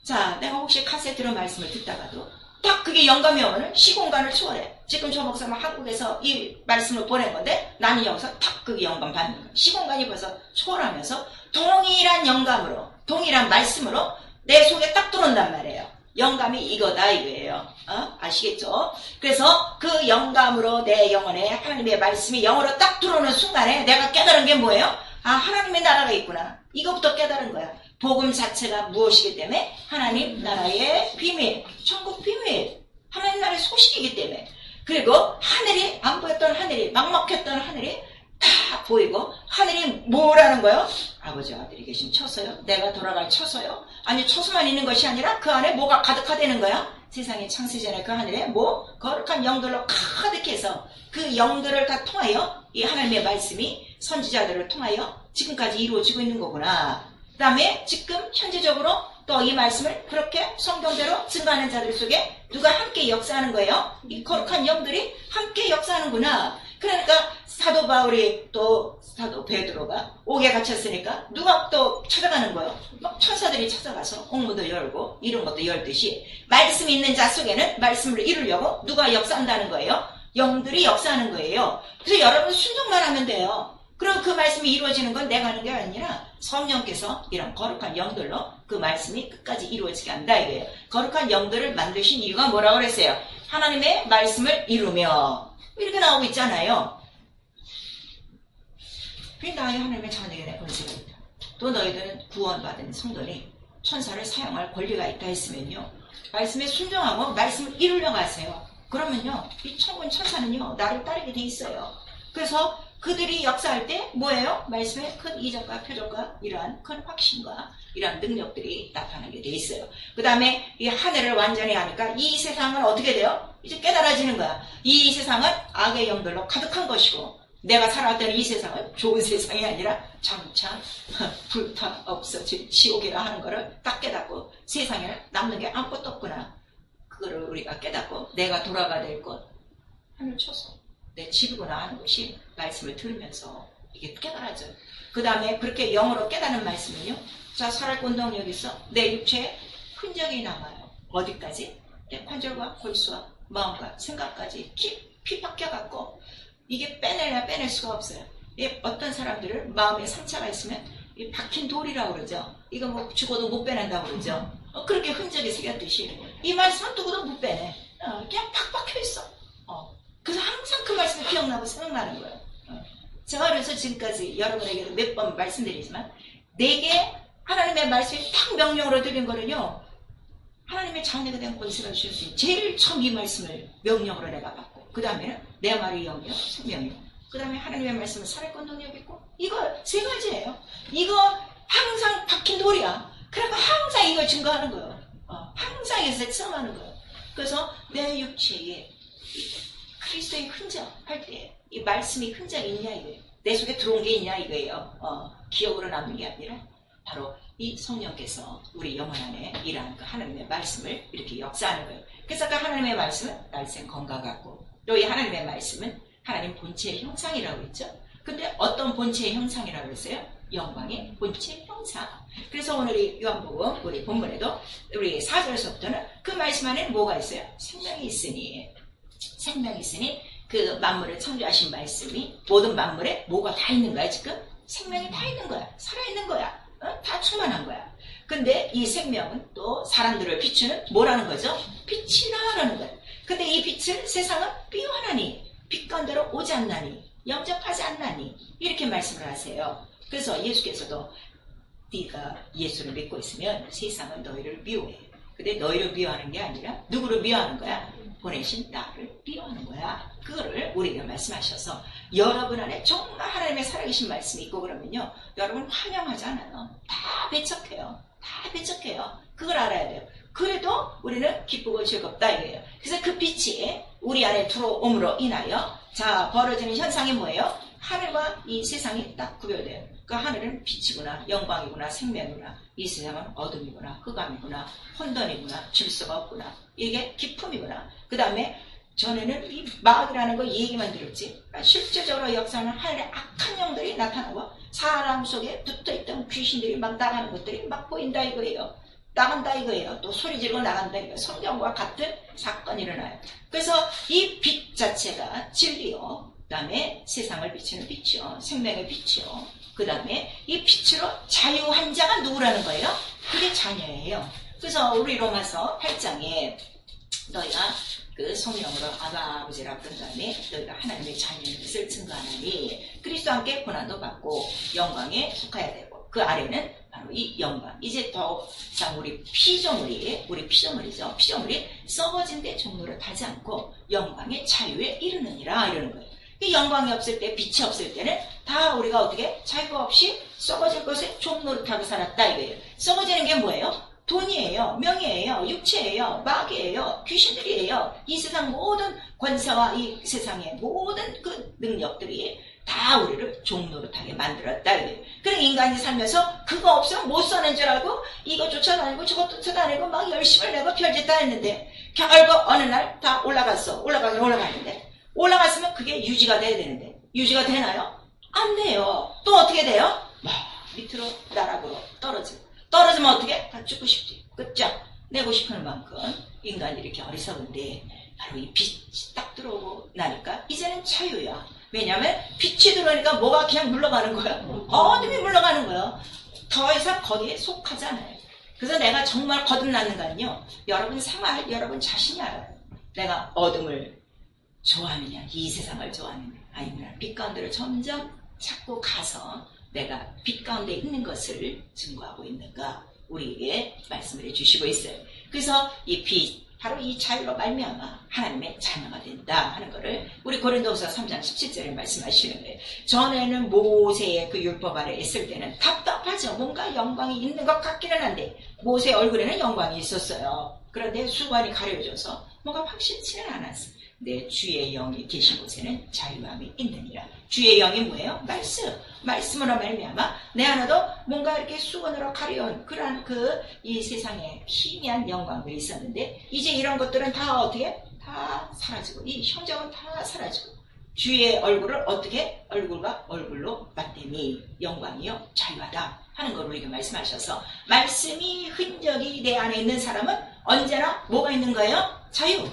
자 내가 혹시 카세트로 말씀을 듣다가도 딱 그게 영감이 오면은 시공간을 초월해. 지금 저 목사는 한국에서 이 말씀을 보낸 건데 나는 여기서 딱 그게 영감 받는 거예요. 시공간이 벌써 초월하면서 동일한 영감으로, 동일한 말씀으로 내 속에 딱 들어온단 말이에요. 영감이 이거다 이거예요. 아시겠죠? 그래서 그 영감으로 내 영혼에 하나님의 말씀이 영으로 딱 들어오는 순간에 내가 깨달은 게 뭐예요? 하나님의 나라가 있구나. 이거부터 깨달은 거야. 복음 자체가 무엇이기 때문에 하나님 나라의 비밀, 천국 비밀, 하나님 나라의 소식이기 때문에. 그리고 하늘이 안 보였던 하늘이, 막막했던 하늘이 다 보이고, 하늘이 뭐라는 거예요? 아버지 아들이 계신 처소요? 내가 돌아갈 처소요? 아니 처소만 있는 것이 아니라 그 안에 뭐가 가득하다는 거야? 세상의 창세 전에 그 하늘에 뭐 거룩한 영들로 가득해서 그 영들을 다 통하여 이 하나님의 말씀이 선지자들을 통하여 지금까지 이루어지고 있는 거구나. 그 다음에 지금 현재적으로 또 이 말씀을 그렇게 성경대로 증거하는 자들 속에 누가 함께 역사하는 거예요? 이 거룩한 영들이 함께 역사하는구나. 그러니까 사도 바울이 또 사도 베드로가 옥에 갇혔으니까 누가 또 찾아가는 거예요. 막 천사들이 찾아가서 옥문도 열고 이런 것도 열듯이 말씀이 있는 자 속에는 말씀을 이루려고 누가 역사한다는 거예요. 영들이 역사하는 거예요. 그래서 여러분 순종만 하면 돼요. 그럼 그 말씀이 이루어지는 건 내가 하는 게 아니라 성령께서 이런 거룩한 영들로 그 말씀이 끝까지 이루어지게 한다 이거예요. 거룩한 영들을 만드신 이유가 뭐라고 그랬어요? 하나님의 말씀을 이루며 이렇게 나오고 있잖아요. 나의 하나님의 자녀에게 내 권세가 있다. 또 너희들은 구원받은 성도니 천사를 사용할 권리가 있다 했으면요. 말씀에 순종하고 말씀을 이루려고 하세요. 그러면요. 이 천군 천사는요. 나를 따르게 돼 있어요. 그래서 그들이 역사할 때 뭐예요? 말씀에 큰 이적과 표적과 이러한 큰 확신과 이러한 능력들이 나타나게 돼 있어요. 그 다음에 이 하늘을 완전히 하니까 이 세상은 어떻게 돼요? 이제 깨달아지는 거야. 이 세상은 악의 영들로 가득한 것이고 내가 살아왔던 이 세상은 좋은 세상이 아니라 장차 불타 없어질 지옥이라 하는 거를 딱 깨닫고 세상에는 남는 게 아무것도 없구나. 그거를 우리가 깨닫고 내가 돌아가야 될 것 하늘 쳐서 내 집이구나 하는 것이 말씀을 들으면서 이게 깨달아져요. 그 다음에 그렇게 영어로 깨닫는 말씀은요. 자, 살아있는 여기 있어. 내 육체에 흔적이 남아요. 어디까지? 내 관절과 골수와 마음과 생각까지 깊이 박혀갖고 이게 빼낼 수가 없어요. 어떤 사람들은 마음에 상처가 있으면 이 박힌 돌이라고 그러죠. 이거 뭐 죽어도 못 빼낸다고 그러죠. 그렇게 흔적이 새겼듯이 이 말씀은 누구도 못 빼내. 그냥 팍 박혀있어. 그래서 항상 그 말씀이 기억나고 생각나는 거예요. 제가 그래서 지금까지 여러분에게도 몇 번 말씀드리지만 내게 하나님의 말씀이 딱 명령으로 드린 거는요. 하나님의 자녀가 된 권세가 주실 수 있는 제일 처음 이 말씀을 명령으로 내가 받고 그 다음에는 내 말이 영이요 생명이요 그 다음에 하나님의 말씀은 살아있고 능력 있고 이거 세 가지예요. 이거 항상 박힌 돌이야. 그러니까 항상 이걸 증거하는 거예요. 항상 이것을 증거하는 거예요. 그래서 내 육체에 그리스도의 흔적 할 때 이 말씀이 흔적이 있냐 이거예요. 내 속에 들어온 게 있냐 이거예요. 기억으로 남는 게 아니라 바로 이 성령께서 우리 영혼 안에 이러한 그 하나님의 말씀을 이렇게 역사하는 거예요. 그래서 그 하나님의 말씀은 날쌘 검과 같고 또 이 하나님의 말씀은 하나님 본체의 형상이라고 했죠. 근데 어떤 본체의 형상이라고 했어요? 영광의 본체 형상. 그래서 오늘 이 요한복음 우리 본문에도 우리 4절에서부터는 그 말씀 안에 뭐가 있어요? 생명이 있으니 그 만물을 창조하신 말씀이 모든 만물에 뭐가 다 있는 거야 지금? 생명이 다 있는 거야. 살아있는 거야. 다 충만한 거야. 근데 이 생명은 또 사람들을 비추는 뭐라는 거죠? 빛이라는 거야. 근데 이 빛을 세상은 비워하나니 빛간대로 오지 않나니 영접하지 않나니 이렇게 말씀을 하세요. 그래서 예수께서도 네가 예수를 믿고 있으면 세상은 너희를 미워해. 근데 너희를 미워하는 게 아니라 누구를 미워하는 거야? 보내신 나를 미워하는 거야. 그거를 우리에게 말씀하셔서 여러분 안에 정말 하나님의 살아계신 말씀이 있고 그러면요. 여러분 환영하지 않아요. 다 배척해요. 다 배척해요. 그걸 알아야 돼요. 그래도 우리는 기쁘고 즐겁다 이거예요. 그래서 그 빛이 우리 안에 들어옴으로 인하여 자 벌어지는 현상이 뭐예요? 하늘과 이 세상이 딱 구별돼요. 그 하늘은 빛이구나, 영광이구나, 생명이구나. 이 세상은 어둠이구나, 흑암이구나, 혼돈이구나, 질서가 없구나. 이게 기품이구나. 그 다음에 전에는 이 마귀라는 거 얘기만 들었지. 실제적으로 역사는 하늘의 악한 영들이 나타나고 사람 속에 붙어있던 귀신들이 막 나가는 것들이 막 보인다 이거예요. 나간다 이거예요. 또 소리 지르고 나간다 이거예요. 성경과 같은 사건이 일어나요. 그래서 이 빛 자체가 진리요. 그 다음에 세상을 비추는 빛이요. 생명의 빛이요. 그 다음에 이 빛으로 자유한 자가 누구라는 거예요? 그게 자녀예요. 그래서 우리 로마서 8장에 너희가 그 성령으로 아바 아버지라고 부른 다음에 너희가 하나님의 자녀인 것을 증거하나니 그리스도와 함께 고난도 받고 영광에 속해야 되고 그 아래는 바로 이 영광. 이제 더 이상 우리 피조물이죠. 피조물이 썩어진 데 종로를 타지 않고 영광의 자유에 이르느니라 이러는 거예요. 이 영광이 없을 때, 빛이 없을 때는 다 우리가 어떻게 자유가 없이 썩어질 것에 종노릇하고 살았다 이거예요. 썩어지는 게 뭐예요? 돈이에요, 명예예요, 육체예요, 마귀예요, 귀신들이에요. 이 세상 모든 권세와 이 세상의 모든 그 능력들이 다 우리를 종노릇하게 만들었다 이거예요. 그런 인간이 살면서 그거 없으면 못 사는 줄 알고 이거 쫓아다니고 저거 쫓아다니고 막 열심을 내고 별짓 다 했는데 결국 어느 날 다 올라가긴 올라가는데 올라갔으면 그게 유지가 돼야 되는데 유지가 되나요? 안 돼요. 또 어떻게 돼요? 밑으로 나락으로 떨어지면 어떻게? 다 죽고 싶지. 그쵸? 내고 싶은 만큼 인간이 이렇게 어리석은데 바로 이 빛이 딱 들어오고 나니까 이제는 자유야. 왜냐하면 빛이 들어오니까 뭐가 그냥 물러가는 거야. 어둠이 물러가는 거야. 더 이상 거기에 속하지 않아요. 그래서 내가 정말 거듭났는가는요, 여러분 생활, 여러분 자신이 알아요. 내가 어둠을 좋아하느냐, 이 세상을 좋아하느냐, 아니면 빛 가운데를 점점 찾고 가서 내가 빛 가운데 있는 것을 증거하고 있는가, 우리에게 말씀을 해주시고 있어요. 그래서 이 빛, 바로 이 자유로 말미암아 하나님의 자녀가 된다 하는 것을 우리 고린도후서 3장 17절에 말씀하시는 거예요. 전에는 모세의 그 율법 아래 있을 때는 답답하죠. 뭔가 영광이 있는 것 같기는 한데 모세 얼굴에는 영광이 있었어요. 그런데 수관이 가려져서 뭔가 확실치는 않았어요. 근데 주의 영이 계신 곳에는 자유함이 있느니라. 주의 영이 뭐예요? 말씀으로 말미암아 내 안에도 뭔가 이렇게 수건으로 가려운 그러한 이 세상에 희미한 영광들이 있었는데 이제 이런 것들은 다 어떻게? 다 사라지고 이 형정은 다 사라지고 주의 얼굴을 어떻게? 얼굴과 얼굴로 맞대니 영광이요 자유하다 하는 걸 우리가 말씀하셔서 말씀이 흔적이 내 안에 있는 사람은 언제나 뭐가 있는 거예요? 자유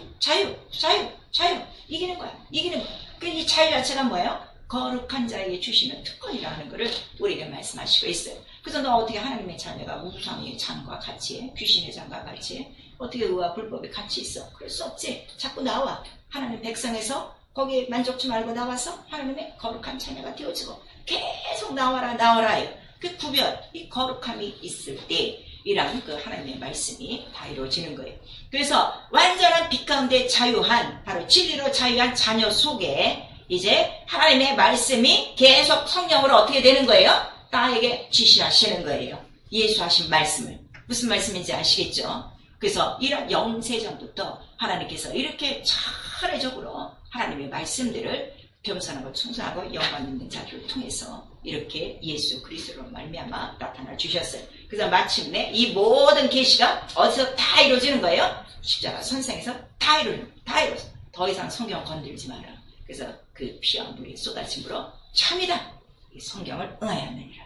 이기는 거야. 이 자유 자체가 뭐예요? 거룩한 자에게 주시는 특권이라는 것을 우리에게 말씀하시고 있어요. 그래서 너 어떻게 하나님의 자녀가 우상의 장과 같이 해? 귀신의 장과 같이 해? 어떻게 의와 불법이 같이 있어? 그럴 수 없지. 자꾸 나와. 하나님 백성에서 거기에 만족치 말고 나와서 하나님의 거룩한 자녀가 되어지고 계속 나와라요. 그 구별, 이 거룩함이 있을 때 이랑 그 하나님의 말씀이 다 이루어지는 거예요. 그래서 완전한 빛 가운데 자유한, 바로 진리로 자유한 자녀 속에 이제 하나님의 말씀이 계속 성령으로 어떻게 되는 거예요? 나에게 지시하시는 거예요. 예수 하신 말씀을. 무슨 말씀인지 아시겠죠? 그래서 이런 영세전부터 하나님께서 이렇게 차례적으로 하나님의 말씀들을 겸손하고 충성하고 영광 있는 자들을 통해서 이렇게 예수 그리스도로 말미암아 나타나 주셨어요. 그래서 마침내 이 모든 계시가 어디서 다 이루어지는 거예요? 십자가 선상에서 다 이루어져. 더 이상 성경 건들지 마라. 그래서 그 피와 물이 쏟아짐으로 참이다. 이 성경을 응하여야 하느니라.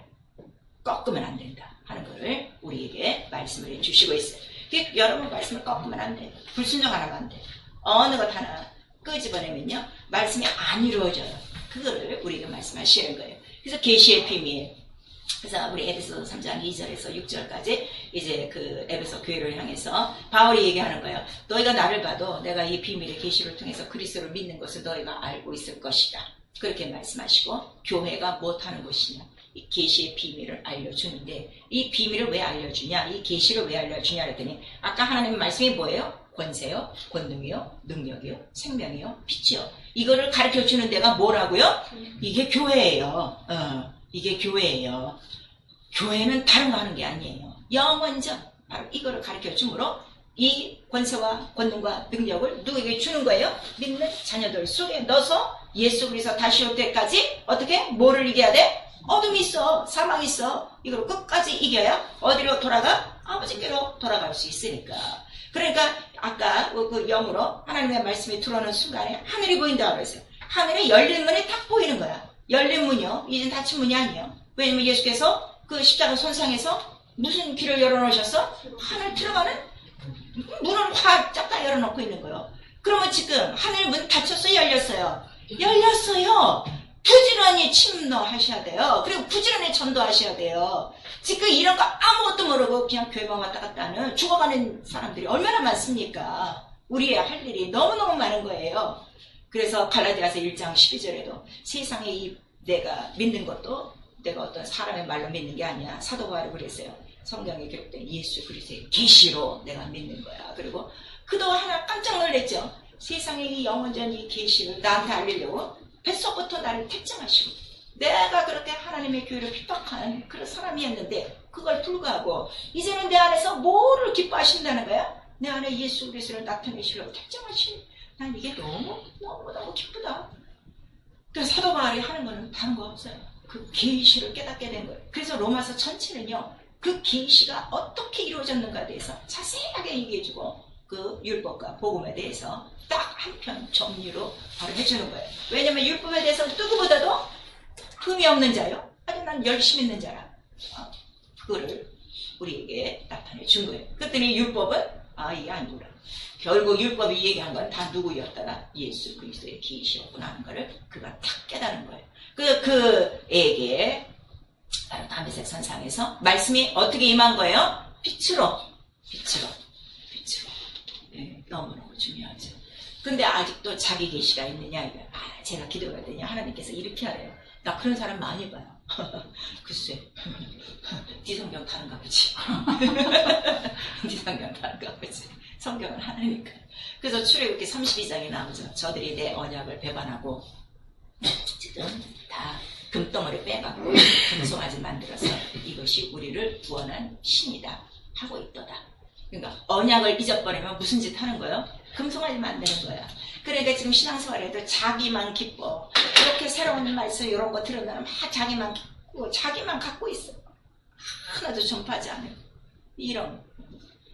꺾으면 안 된다 하는 것을 우리에게 말씀을 해주시고 있어요. 여러분 말씀을 꺾으면 안 돼. 불순종하면 안 돼. 어느 것 하나 끄집어내면요 말씀이 안 이루어져요. 그거를 우리에게 말씀하시는 거예요. 그래서 계시의 비밀. 그래서 우리 에베소 3장 2절에서 6절까지 이제 그 에베소 교회를 향해서 바울이 얘기하는 거예요. 너희가 나를 봐도 내가 이 비밀의 계시를 통해서 그리스도를 믿는 것을 너희가 알고 있을 것이다. 그렇게 말씀하시고 교회가 무엇하는 것이냐. 이 계시의 비밀을 알려주는데 이 비밀을 왜 알려주냐. 이 계시를 왜 알려주냐 그랬더니 아까 하나님의 말씀이 뭐예요? 권세요, 권능이요, 능력이요, 생명이요, 빛이요. 이거를 가르쳐주는 데가 뭐라고요? 이게 교회예요. 이게 교회예요. 교회는 다른 거 하는 게 아니에요. 영원전 바로 이거를 가르쳐주므로 이 권세와 권능과 능력을 누구에게 주는 거예요? 믿는 자녀들 속에 넣어서 예수 그리스도 다시 올 때까지 어떻게? 뭐를 이겨야 돼? 어둠이 있어. 사망이 있어. 이걸 끝까지 이겨야 어디로 돌아가? 아버지께로 돌아갈 수 있으니까. 그러니까 아까 그 영으로 하나님의 말씀이 들어오는 순간에 하늘이 보인다고 그랬어요. 하늘에 열린 문이 딱 보이는 거야. 열린 문이요. 이젠 닫힌 문이 아니에요. 왜냐면 예수께서 그 십자가 손상에서 무슨 길을 열어놓으셨어? 하늘 들어가는 문을 활짝 다 열어놓고 있는 거예요. 그러면 지금 하늘 문 닫혔어요? 열렸어요? 열렸어요. 부지런히 침노하셔야 돼요. 그리고 부지런히 전도하셔야 돼요. 지금 이런 거 아무것도 모르고 그냥 교회만 왔다 갔다 하는 죽어가는 사람들이 얼마나 많습니까? 우리의 할 일이 너무너무 많은 거예요. 그래서 갈라디아서 1장 12절에도 세상에 이 내가 믿는 것도 내가 어떤 사람의 말로 믿는 게 아니야. 사도 바울이 그랬어요. 성경에 기록된 예수 그리스도의 계시로 내가 믿는 거야. 그리고 그도 하나 깜짝 놀랐죠. 세상의 이 영원전 이 계시를 나한테 알리려고 뱃속부터 나를 택정하시고 내가 그렇게 하나님의 교회를 핍박한 그런 사람이었는데 그걸 불구하고 이제는 내 안에서 뭐를 기뻐하신다는 거야? 내 안에 예수 그리스도를 나타내시려고 택정하시니 난 이게 너무 기쁘다. 그래서 사도 바울이 하는 거는 다른 거 없어요. 그 계시를 깨닫게 된 거예요. 그래서 로마서 전체는요. 그 계시가 어떻게 이루어졌는가에 대해서 자세하게 얘기해주고 그 율법과 복음에 대해서 딱 한 편 정리로 바로 해주는 거예요. 왜냐면 율법에 대해서 누구보다도 흠이 없는 자요. 아주 난 열심히 있는 자라. 그거를 우리에게 나타내 준 거예요. 그랬더니 율법은 이게 아니구나. 결국 율법이 얘기한 건 다 누구였더라? 예수 그리스도의 계시였구나 하는 거를 그가 딱 깨달은 거예요. 그에게 바로 다메섹 산상에서 말씀이 어떻게 임한 거예요? 빛으로. 네, 너무너무 중요하죠. 근데 아직도 자기 계시가 있느냐 이거. 제가 기도를 할 때냐 하나님께서 이렇게 하래요. 나 그런 사람 많이 봐요. 글쎄, 네 성경 다른가 보지. 네 성경 다른가 보지. 성경을 하나니까. 그래서 출애굽기 32장에 나오죠. 저들이 내 언약을 배반하고 어쨌든 다 금덩어리 빼갖고 금송아지 만들어서 이것이 우리를 구원한 신이다 하고 있더라. 그러니까 언약을 잊어버리면 무슨 짓 하는 거예요? 금송아지 만드는 거야. 그러니까 지금 신앙생활에도 자기만 기뻐. 이렇게 새로운 말씀 이런 거 들으면 막 자기만 기쁘고 자기만 갖고 있어. 하나도 전파하지 않아요. 이런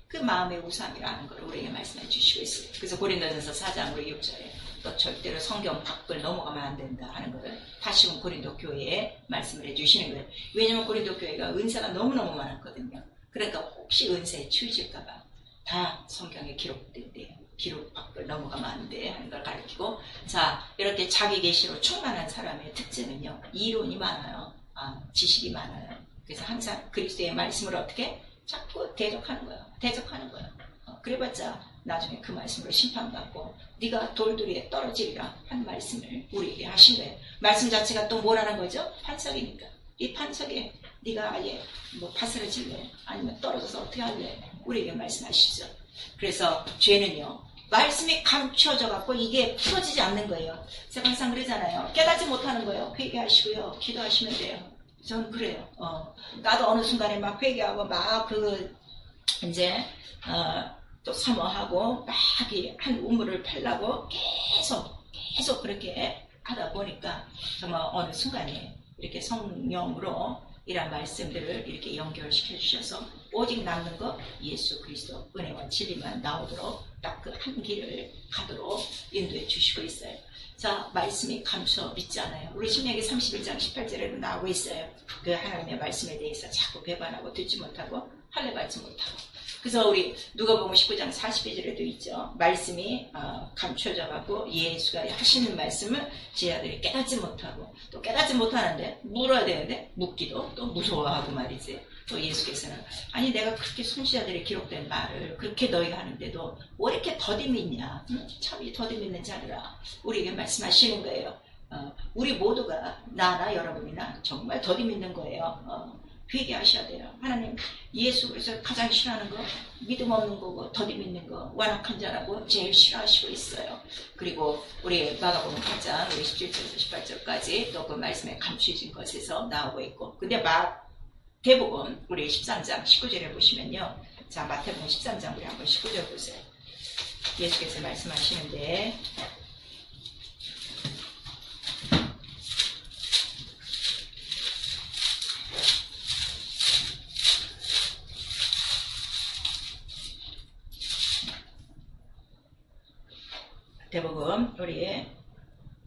그 마음의 우상이라는 걸 우리에게 말씀해 주시고 있어요. 그래서 고린도전서 4장 6절에 또 절대로 성경 밖을 넘어가면 안 된다 하는 것을 다시금 고린도 교회에 말씀을 해주시는 거예요. 왜냐하면 고린도 교회가 은사가 너무너무 많았거든요. 그러니까 혹시 은사에 치우칠까봐 다 성경에 기록된대요. 기록 밖을 넘어가면 안 돼 하는 걸 가르치고, 자, 이렇게 자기 계시로 충만한 사람의 특징은요, 이론이 많아요. 지식이 많아요. 그래서 항상 그리스도의 말씀을 어떻게 자꾸 대적하는 거예요. 그래봤자 나중에 그 말씀으로 심판받고 네가 돌돌이에 떨어지리라 한 말씀을 우리에게 하신 거예요. 말씀 자체가 또 뭐라는 거죠? 판석이니까. 이 판석에 네가 아예 뭐 파스러질래? 아니면 떨어져서 어떻게 할래? 우리에게 말씀하시죠. 그래서 죄는요, 말씀이 감춰져 갖고 이게 풀어지지 않는 거예요. 제가 항상 그러잖아요. 깨닫지 못하는 거예요. 회개하시고요, 기도하시면 돼요. 전 그래요. 나도 어느 순간에 막 회개하고 막 이제 또 사모하고 막 한 우물을 펴려고 계속 그렇게 하다 보니까 정말 어느 순간에 이렇게 성령으로 이런 말씀들을 이렇게 연결시켜 주셔서 오직 남는 거 예수 그리스도 은혜와 진리만 나오도록 딱 그 한 길을 가도록 인도해 주시고 있어요. 자, 말씀이 감춰 믿지 않아요. 우리 신명기 31장 18절에도 나오고 있어요. 그 하나님의 말씀에 대해서 자꾸 배반하고 듣지 못하고 할례 받지 못하고. 그래서 우리 누가복음 19장 42절에도 있죠. 말씀이 감춰져 갖고 예수가 하시는 말씀을 제 아들이 깨닫지 못하고, 또 깨닫지 못하는데 물어야 되는데 묻기도 또 무서워하고 말이지. 또 예수께서는 아니 내가 그렇게 선지자들이 기록된 말을 그렇게 너희가 하는데도 왜 이렇게 더디 믿냐? 참 이 더디 믿는 자들아, 우리에게 말씀하시는 거예요. 우리 모두가 나나 여러분이나 정말 더디 믿는 거예요. 회개하셔야 돼요. 하나님 예수 그래서 가장 싫어하는 거 믿음 없는 거고 더디 믿는 거 완악한 자라고 제일 싫어하시고 있어요. 그리고 우리 마가복음 8장 우리 17절에서 18절까지 또 그 말씀에 감추어진 것에서 나오고 있고, 근데 마태복음 우리 13장 19절에 보시면요. 자, 마태복음 13장 우리 한번 19절 보세요. 예수께서 말씀하시는데 대복음 우리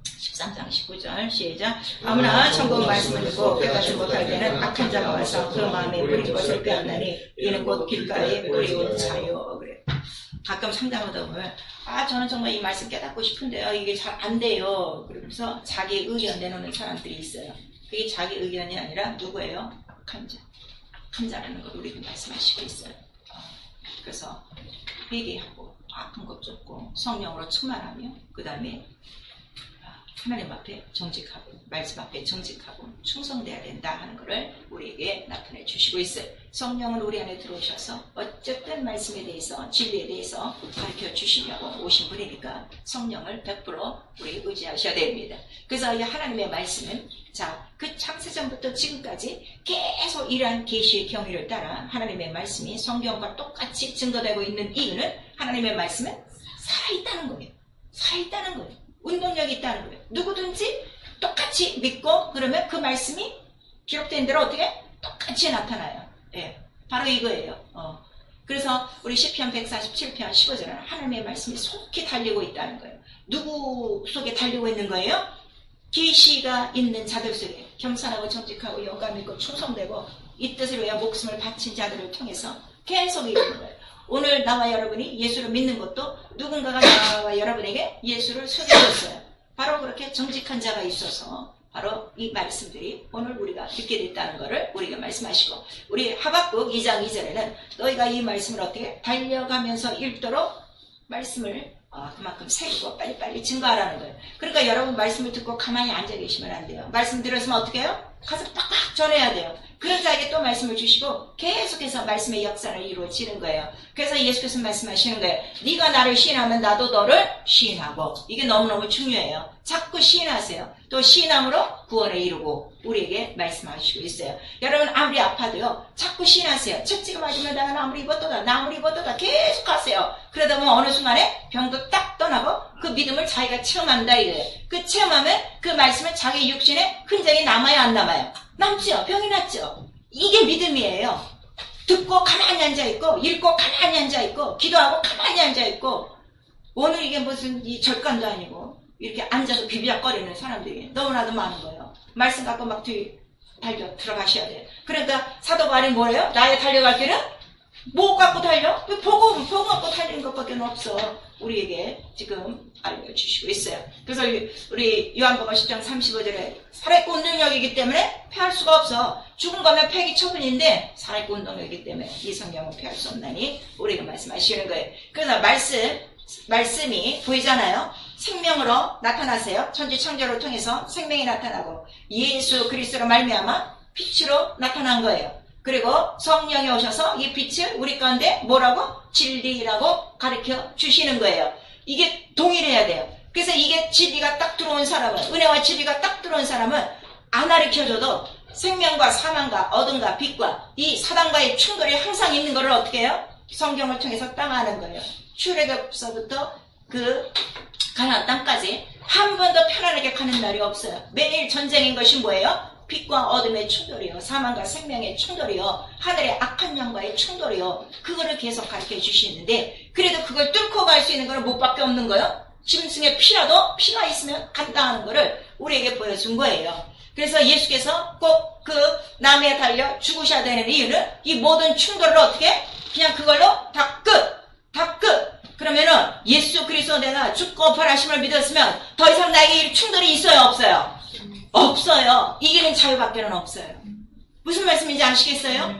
13장 19절 시작. 아무나 천국 말씀을 듣고 깨닫지 못할 때는 악한 자가 와서 그 마음에 뿌린 것을 빼앗나니 이는 곧 길가에 뿌리온 자요. 그래. 가끔 상담하다 보면 저는 정말 이 말씀 깨닫고 싶은데요, 이게 잘 안 돼요. 그러면서 자기 의견 내놓는 사람들이 있어요. 그게 자기 의견이 아니라 누구예요? 악한 자. 악한 자라는 걸 우리도 말씀하시고 있어요. 그래서 회개하고 아픈 것 쫓고 성령으로 충만하며 그 다음에 하나님 앞에 정직하고 말씀 앞에 정직하고 충성돼야 된다 하는 것을 우리에게 나타내 주시고 있어요. 성령은 우리 안에 들어오셔서 어쨌든 말씀에 대해서 진리에 대해서 가르쳐 주시려고 오신 분이니까 성령을 100% 우리 의지하셔야 됩니다. 그래서 이 하나님의 말씀은 그 창세전부터 지금까지 계속 이러한 계시의 경위를 따라 하나님의 말씀이 성경과 똑같이 증거되고 있는 이유는 하나님의 말씀은 살아있다는 거예요. 살아있다는 거예요. 운동력이 있다는 거예요. 누구든지 똑같이 믿고 그러면 그 말씀이 기록된 대로 어떻게? 똑같이 나타나요. 예, 바로 이거예요. 그래서 우리 시편 147편 15절은 하나님의 말씀이 속히 달리고 있다는 거예요. 누구 속에 달리고 있는 거예요? 계시가 있는 자들 속에 겸손하고 정직하고 영감 있고 충성되고 이 뜻을 위하여 목숨을 바친 자들을 통해서 계속 이루는 거예요. 오늘 나와 여러분이 예수를 믿는 것도 누군가가 나와 여러분에게 예수를 소개해줬어요. 바로 그렇게 정직한 자가 있어서 바로 이 말씀들이 오늘 우리가 듣게 됐다는 것을 우리가 말씀하시고, 우리 하박국 2장 2절에는 너희가 이 말씀을 어떻게 달려가면서 읽도록 말씀을 그만큼 새기고 빨리빨리 증거하라는 거예요. 그러니까 여러분 말씀을 듣고 가만히 앉아 계시면 안 돼요. 말씀 들었으면 어떻게 해요? 가서 빡빡 전해야 돼요. 그런 자에게 또 말씀을 주시고 계속해서 말씀의 역사를 이루어지는 거예요. 그래서 예수께서 말씀하시는 거예요. 네가 나를 시인하면 나도 너를 시인하고. 이게 너무너무 중요해요. 자꾸 시인하세요. 또 시인함으로 구원에 이루고 우리에게 말씀하시고 있어요. 여러분 아무리 아파도요 자꾸 시인하세요. 채찍을 맞으면 나 아무리 입었도다 나 아무리 입었도다 계속 하세요. 그러다 보면 어느 순간에 병도 딱 떠나고 그 믿음을 자기가 체험한다 이거예요. 그 체험하면 그 말씀은 자기 육신에 흔적이 남아요 안 남아요? 남죠. 병이 낫죠. 이게 믿음이에요. 듣고 가만히 앉아있고 읽고 가만히 앉아있고 기도하고 가만히 앉아있고, 오늘 이게 무슨 이 절간도 아니고 이렇게 앉아서 비비작거리는 사람들이 너무나도 많은 거예요. 말씀 갖고 막 달려 들어가셔야 돼요. 그러니까 사도 바울이 뭐래요? 나의 달려갈 길은 뭐 갖고 달려? 복음 갖고 달리는 것밖에 없어. 우리에게 지금 알려주시고 있어요. 그래서 우리 요한복음 10장 35절에 살아있고 운동력이기 때문에 패할 수가 없어. 죽은 거면 폐기 처분인데 살아있고 운동력이기 때문에 이 성경은 패할 수 없나니 우리가 말씀하시는 거예요. 그래서 말씀이 보이잖아요. 생명으로 나타나세요. 천지창조를 통해서 생명이 나타나고 예수 그리스도로 말미암아 빛으로 나타난 거예요. 그리고 성령이 오셔서 이 빛을 우리 가운데 뭐라고? 진리라고 가르쳐 주시는 거예요. 이게 동일해야 돼요. 그래서 이게 진리가 딱 들어온 사람은, 은혜와 진리가 딱 들어온 사람은 안 가르쳐줘도 생명과 사망과 어둠과 빛과 이 사단과의 충돌이 항상 있는 거를 어떻게 해요? 성경을 통해서 땅하는 거예요. 출애굽서부터 그 가나안 땅까지 한 번도 편안하게 가는 날이 없어요. 매일 전쟁인 것이 뭐예요? 빛과 어둠의 충돌이요, 사망과 생명의 충돌이요, 하늘의 악한 영과의 충돌이요. 그거를 계속 가르쳐 주시는데, 그래도 그걸 뚫고 갈 수 있는 거는 뭐밖에 없는 거예요? 짐승의 피라도 피가 있으면 간다 하는 거를 우리에게 보여준 거예요. 그래서 예수께서 꼭 그 나무에 달려 죽으셔야 되는 이유는 이 모든 충돌을 어떻게? 그냥 그걸로 다 끝! 그러면은 예수 그리스도 내가 죽고 부활하심을 믿었으면 더 이상 나에게 이 충돌이 있어요 없어요? 없어요. 이기는 자유밖에는 없어요. 무슨 말씀인지 아시겠어요?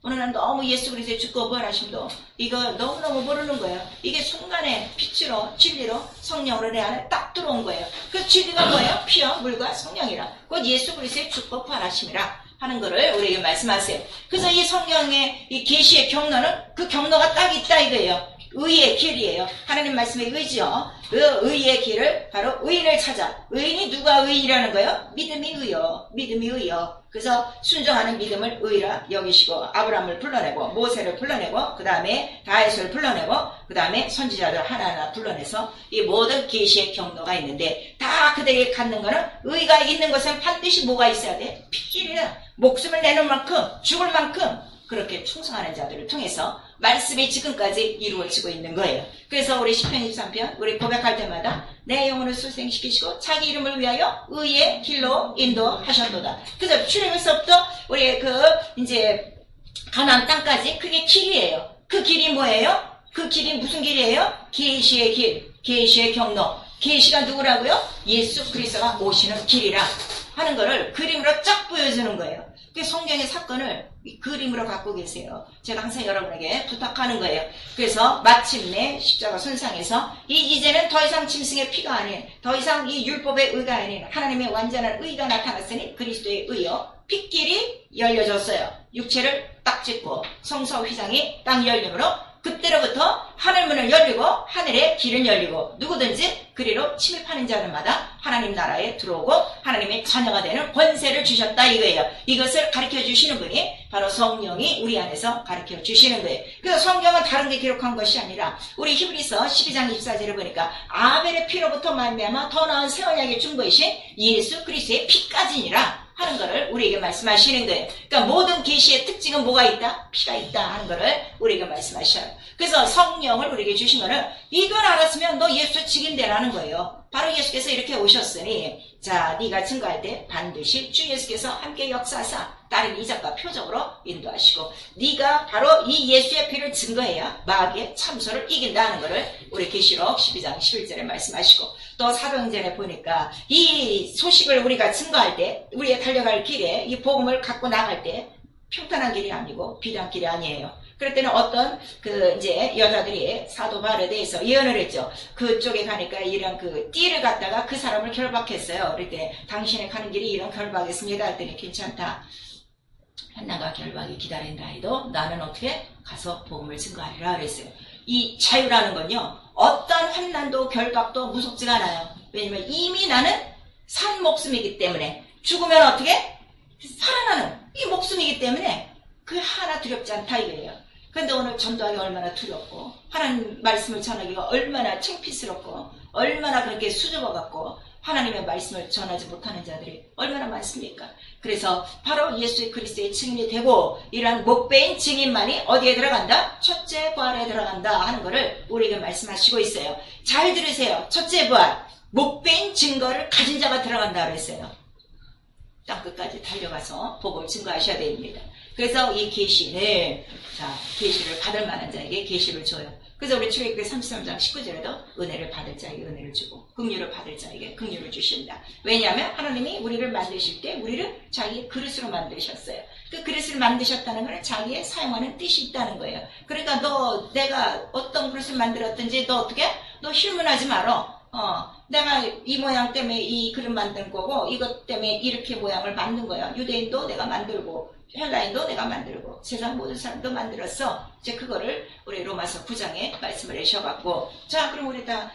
오늘은 너무 예수 그리스도의 죽고 부활하심도 이거 너무너무 모르는 거예요. 이게 순간에 빛으로 진리로 성령으로 내 안에 딱 들어온 거예요. 그 진리가 뭐예요? 피와 물과 성령이라. 곧 예수 그리스도의 죽고 부활하심이라 하는 거를 우리에게 말씀하세요. 그래서 이 성경의 이 계시의 경로는 그 경로가 딱 있다 이거예요. 의의 길이에요. 하나님 말씀의 의지요. 그 의의 길을 바로 의인을 찾아. 의인이 누가 의인이라는 거예요? 믿음이 의요. 그래서 순종하는 믿음을 의라 여기시고 아브라함을 불러내고 모세를 불러내고 그 다음에 다윗을 불러내고 그 다음에 선지자들 하나하나 불러내서 이 모든 계시의 경로가 있는데 다 그들에게 갖는 거는 의가 있는 것은 반드시 뭐가 있어야 돼? 핏길이야. 목숨을 내는 만큼 죽을 만큼 그렇게 충성하는 자들을 통해서 말씀이 지금까지 이루어지고 있는 거예요. 그래서 우리 시편 23편 우리 고백할 때마다 내 영혼을 수생시키시고 자기 이름을 위하여 의의 길로 인도하셨도다. 그래서 출애굽서부터 우리 이제 가나안 땅까지 그게 길이에요. 그 길이 뭐예요? 그 길이 무슨 길이에요? 계시의 길, 계시의 경로. 계시가 누구라고요? 예수 그리스도가 오시는 길이라 하는 거를 그림으로 쫙 보여주는 거예요. 그 성경의 사건을 그림으로 갖고 계세요. 제가 항상 여러분에게 부탁하는 거예요. 그래서 마침내 십자가 손상에서 이제는 더 이상 짐승의 피가 아닌, 더 이상 이 율법의 의가 아닌 하나님의 완전한 의가 나타났으니 그리스도의 의요. 핏길이 열려졌어요. 육체를 딱 짚고 성서 휘장이 딱 열림으로 그때로부터 하늘문을 열리고 하늘의 길은 열리고 누구든지 그리로 침입하는 자들마다 하나님 나라에 들어오고 하나님의 자녀가 되는 권세를 주셨다 이거예요. 이것을 가르쳐 주시는 분이 바로 성령이 우리 안에서 가르쳐 주시는 거예요. 그래서 성경은 다른 게 기록한 것이 아니라 우리 히브리서 12장 24절을 보니까 아벨의 피로부터 말미암아 더 나은 새 언약의 중보이신 예수 그리스도의 피까지니라 하는 거를 우리에게 말씀하시는 거예요. 그러니까 모든 계시의 특징은 뭐가 있다? 피가 있다 하는 거를 우리에게 말씀하셔요. 그래서 성령을 우리에게 주신 거는 이걸 알았으면 너 예수 직인되라는 거예요. 바로 예수께서 이렇게 오셨으니 자 네가 증거할 때 반드시 주 예수께서 함께 역사하사 다른 이적과 표적으로 인도하시고 네가 바로 이 예수의 피를 증거해야 마귀의 참소를 이긴다는 것을 우리 계시록 12장 11절에 말씀하시고 또 사도행전에 보니까 이 소식을 우리가 증거할 때 우리의 달려갈 길에 이 복음을 갖고 나갈 때 평탄한 길이 아니고 비단 길이 아니에요. 그럴 때는 어떤 이제 여자들이 사도 바울에 대해서 예언을 했죠. 그쪽에 가니까 이런 띠를 갖다가 그 사람을 결박했어요. 그럴 때 당신의 가는 길이 이런 결박했습니다. 했더니 괜찮다. 환난과 결박이 기다린다 해도 나는 어떻게 가서 복음을 증거하리라 그랬어요. 이 자유라는 건요. 어떤 환난도 결박도 무섭지가 않아요. 왜냐면 이미 나는 산 목숨이기 때문에 죽으면 어떻게? 살아나는 이 목숨이기 때문에 그 하나 두렵지 않다 이거예요. 그런데 오늘 전도하기 얼마나 두렵고 하나님 말씀을 전하기가 얼마나 창피스럽고 얼마나 그렇게 수줍어갖고 하나님의 말씀을 전하지 못하는 자들이 얼마나 많습니까? 그래서 바로 예수의 그리스도의 증인이 되고 이러한 목배인 증인만이 어디에 들어간다? 첫째 부활에 들어간다 하는 것을 우리에게 말씀하시고 있어요. 잘 들으세요. 첫째 부활, 목배인 증거를 가진 자가 들어간다 그랬어요. 땅끝까지 달려가서 복음을 증거하셔야 됩니다. 그래서 이 계시를 계시를 받을 만한 자에게 계시를 줘요. 그래서 우리 출애굽기 33장 19절에도 은혜를 받을 자에게 은혜를 주고 긍휼을 받을 자에게 긍휼을 주신다. 왜냐하면 하나님이 우리를 만드실 때 우리를 자기의 그릇으로 만드셨어요. 그 그릇을 만드셨다는 것은 자기의 사용하는 뜻이 있다는 거예요. 그러니까 내가 어떤 그릇을 만들었든지 너 어떻게? 너 실문하지 말어. 내가 이 모양 때문에 이 그릇 만든 거고 이것 때문에 이렇게 모양을 만든 거야. 유대인도 내가 만들고 헬라인도 내가 만들고 세상 모든 사람도 만들었어. 이제 그거를 우리 로마서 9장에 말씀을 하셔갖고 자 그럼 우리 다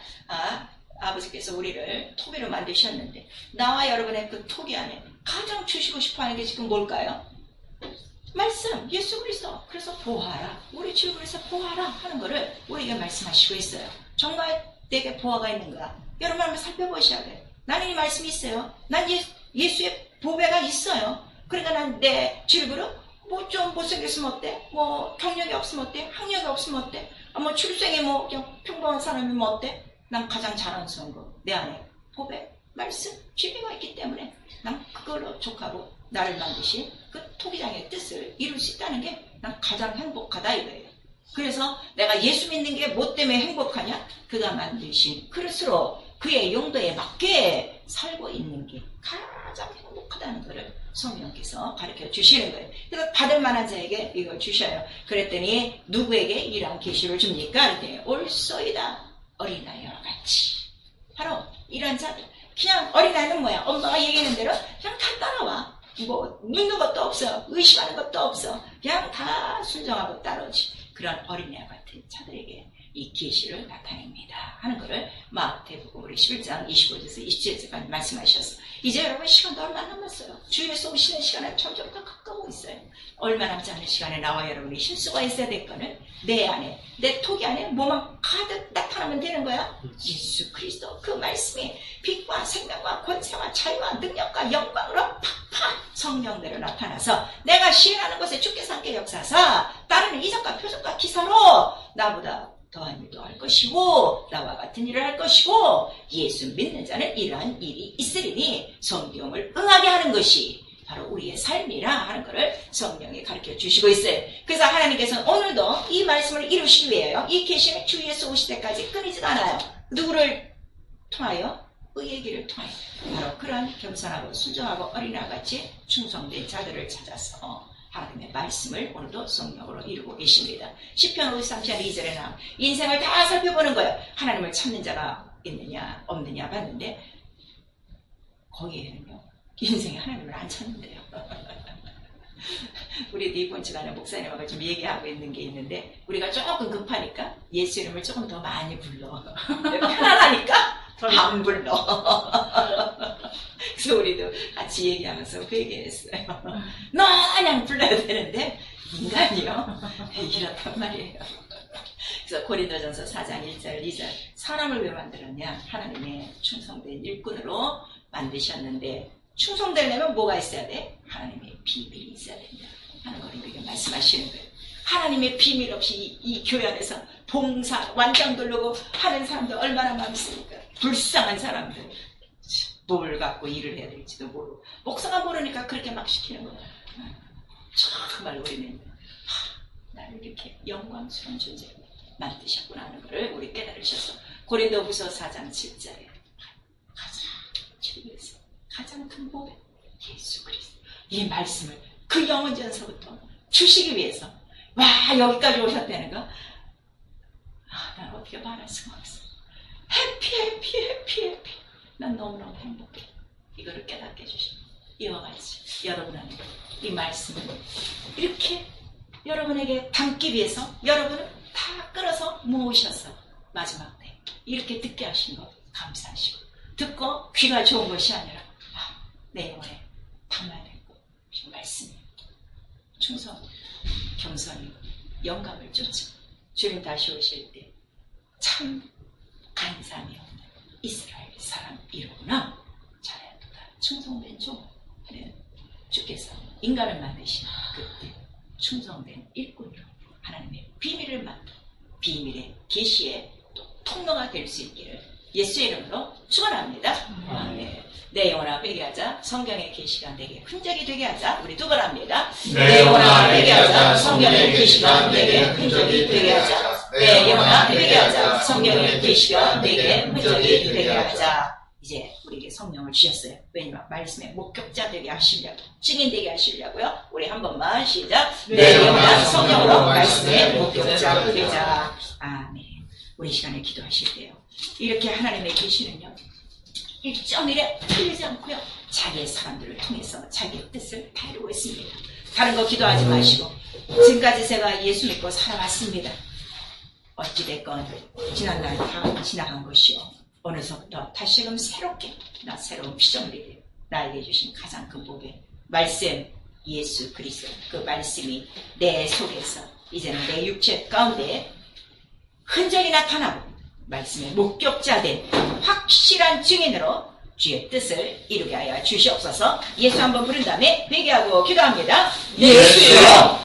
아버지께서 우리를 토기로 만드셨는데 나와 여러분의 그 토기 안에 가장 주시고 싶어하는 게 지금 뭘까요? 말씀, 예수 그리스도. 그래서 보아라. 우리 주 그리스도 보아라 하는 거를 우리에게 말씀하시고 있어요. 정말 내게 보아가 있는가? 여러분 한번 살펴보셔야 돼요. 나는 이 말씀이 있어요. 난 예수의 보배가 있어요. 그러니까 난 내 질그릇 뭐 좀 못생겼으면 어때? 뭐 경력이 없으면 어때? 학력이 없으면 어때? 뭐 출생이 뭐 그냥 평범한 사람이면 어때? 난 가장 자랑스러운 거 내 안에 보배, 말씀, 지혜가 있기 때문에 난 그걸로 족하고 나를 만드신 그 토기장의 뜻을 이룰 수 있다는 게 난 가장 행복하다 이거예요. 그래서 내가 예수 믿는 게 뭐 때문에 행복하냐? 그가 만드신 그릇으로 그의 용도에 맞게 살고 있는 게 가장 행복하다는 것을 성령께서 가르쳐 주시는 거예요. 그래서 받을 만한 자에게 이걸 주셔요. 그랬더니 누구에게 이러한 계시를 줍니까? 그랬더니 올소이다. 어린아이와 같이. 바로 이런 자들. 그냥 어린아이는 뭐야? 엄마가 얘기하는 대로 그냥 다 따라와. 뭐 묻는 것도 없어. 의심하는 것도 없어. 그냥 다 순종하고 따라오지. 그런 어린아이 같은 자들에게 이 계시를 나타냅니다 하는 것을 마태복음 우리 11장 25절에서 27절까지 말씀하셨어. 이제 여러분 시간도 얼마 남았어요. 주에서 오시는 시간은 점점 더 가까우고 있어요. 얼마 남지 않은 시간에 나와 여러분이 실수가 있어야 될 거는 내 안에 내 토기 안에 뭐만 가득 나타나면 되는 거야. 예수 그리스도 그 말씀이 빛과 생명과 권세와 자유와 능력과 영광으로 팍팍 성령대로 나타나서 내가 시행하는 것에 주께서 함께 역사하사 따르는 이적과 표적과 기사로 나보다 더한 일도 할 것이고 나와 같은 일을 할 것이고 예수 믿는 자는 이러한 일이 있으리니 성경을 응하게 하는 것이 바로 우리의 삶이라 하는 것을 성령이 가르쳐 주시고 있어요. 그래서 하나님께서는 오늘도 이 말씀을 이루시기 위해요. 이 계시는 주 예수 오실 때까지 끊이지도 않아요. 누구를 통하여? 의의 길을 통하여 바로 그런 겸손하고 순종하고 어린아이같이 충성된 자들을 찾아서 하나님의 말씀을 오늘도 성령으로 이루고 계십니다. 시편 53편 2절에 나온 인생을 다 살펴보는 거예요. 하나님을 찾는 자가 있느냐 없느냐 봤는데 거기에는요 인생에 하나님을 안 찾는데요. 우리 이번 주간에 목사님하고 좀 얘기하고 있는 게 있는데 우리가 조금 급하니까 예수 이름을 조금 더 많이 불러. 편안하니까 안 불러. 그래서 우리도 같이 얘기하면서 그 얘기했어요. 너 그냥 불러야 되는데 인간이요 이렇단 말이에요. 그래서 고린도전서 4장 1절 2절 사람을 왜 만들었냐? 하나님의 충성된 일꾼으로 만드셨는데 충성되려면 뭐가 있어야 돼? 하나님의 비밀이 있어야 된다 하는 걸 우리에게 말씀하시는 거예요. 하나님의 비밀 없이 이 교회 안에서 봉사, 완장 돌르고 하는 사람들 얼마나 많습니까? 불쌍한 사람들. 뭘 갖고 일을 해야 될지도 모르고. 목사가 모르니까 그렇게 막 시키는 거야. 정말 우리는 나를 이렇게 영광스러운 존재로 만드셨구나 하는 것을 우리 깨달으셔서 고린도후서 4장 7절에 가장 주위에서 가장 큰 보배 예수 그리스도 이 말씀을 그 영원전서부터 주시기 위해서 와 여기까지 오셨다는 거 난 어떻게 말할 수가 없어. 해피 난 너무너무 행복해. 이거를 깨닫게 해주시고 이와 같이 여러분한테 이 말씀을 이렇게 여러분에게 담기 위해서 여러분을 다 끌어서 모으셔서 마지막 때 이렇게 듣게 하신 것 감사하시고 듣고 귀가 좋은 것이 아니라 내 영혼에 담아야 될 것 말씀이 충성 겸손히 영감을 쫓아 주님 다시 오실 때 참 간사함이 없는 이스라엘 사람이로구나 잘했다 충성된 종 주께서 인간을 만드신 그때 충성된 일꾼으로 하나님의 비밀을 만든 비밀의 계시의 또 통로가 될 수 있기를 예수의 이름으로 축원합니다. 내 영혼아 회개 하자. 성경의 계시가 내게 흔적이 되게 하자. 우리 두 번 합니다. 내 영혼아 회개 하자. 성경의 계시가 내게 흔적이 되게 하자. 내 영혼아 회개 하자. 성경의 계시가 내게 흔적이 되게 하자. 이제 우리에게 성령을 주셨어요. 왜냐면 말씀의 목격자 되게 하시려고 증인 되게 하시려고요. 우리 한 번만 시작. 내 영혼아 성령으로 말씀의 목격자 되자. 아멘. 우리 시간에 기도하실 때요. 이렇게 하나님의 계시는요. 일정일에 틀리지 않고요. 자기의 사람들을 통해서 자기의 뜻을 다 이루고 있습니다. 다른 거 기도하지 마시고 지금까지 제가 예수 믿고 살아왔습니다. 어찌됐건 지난날 다 지나간 것이요. 어느서부터 다시금 새롭게 나 새로운 피조물이 나에게 주신 가장 큰 복의 말씀 예수 그리스도 그 말씀이 내 속에서 이제는 내 육체 가운데 흔적이 나타나고 말씀의 목격자된 확실한 증인으로 주의 뜻을 이루게 하여 주시옵소서. 예수 한번 부른 다음에 회개하고 기도합니다. 예수여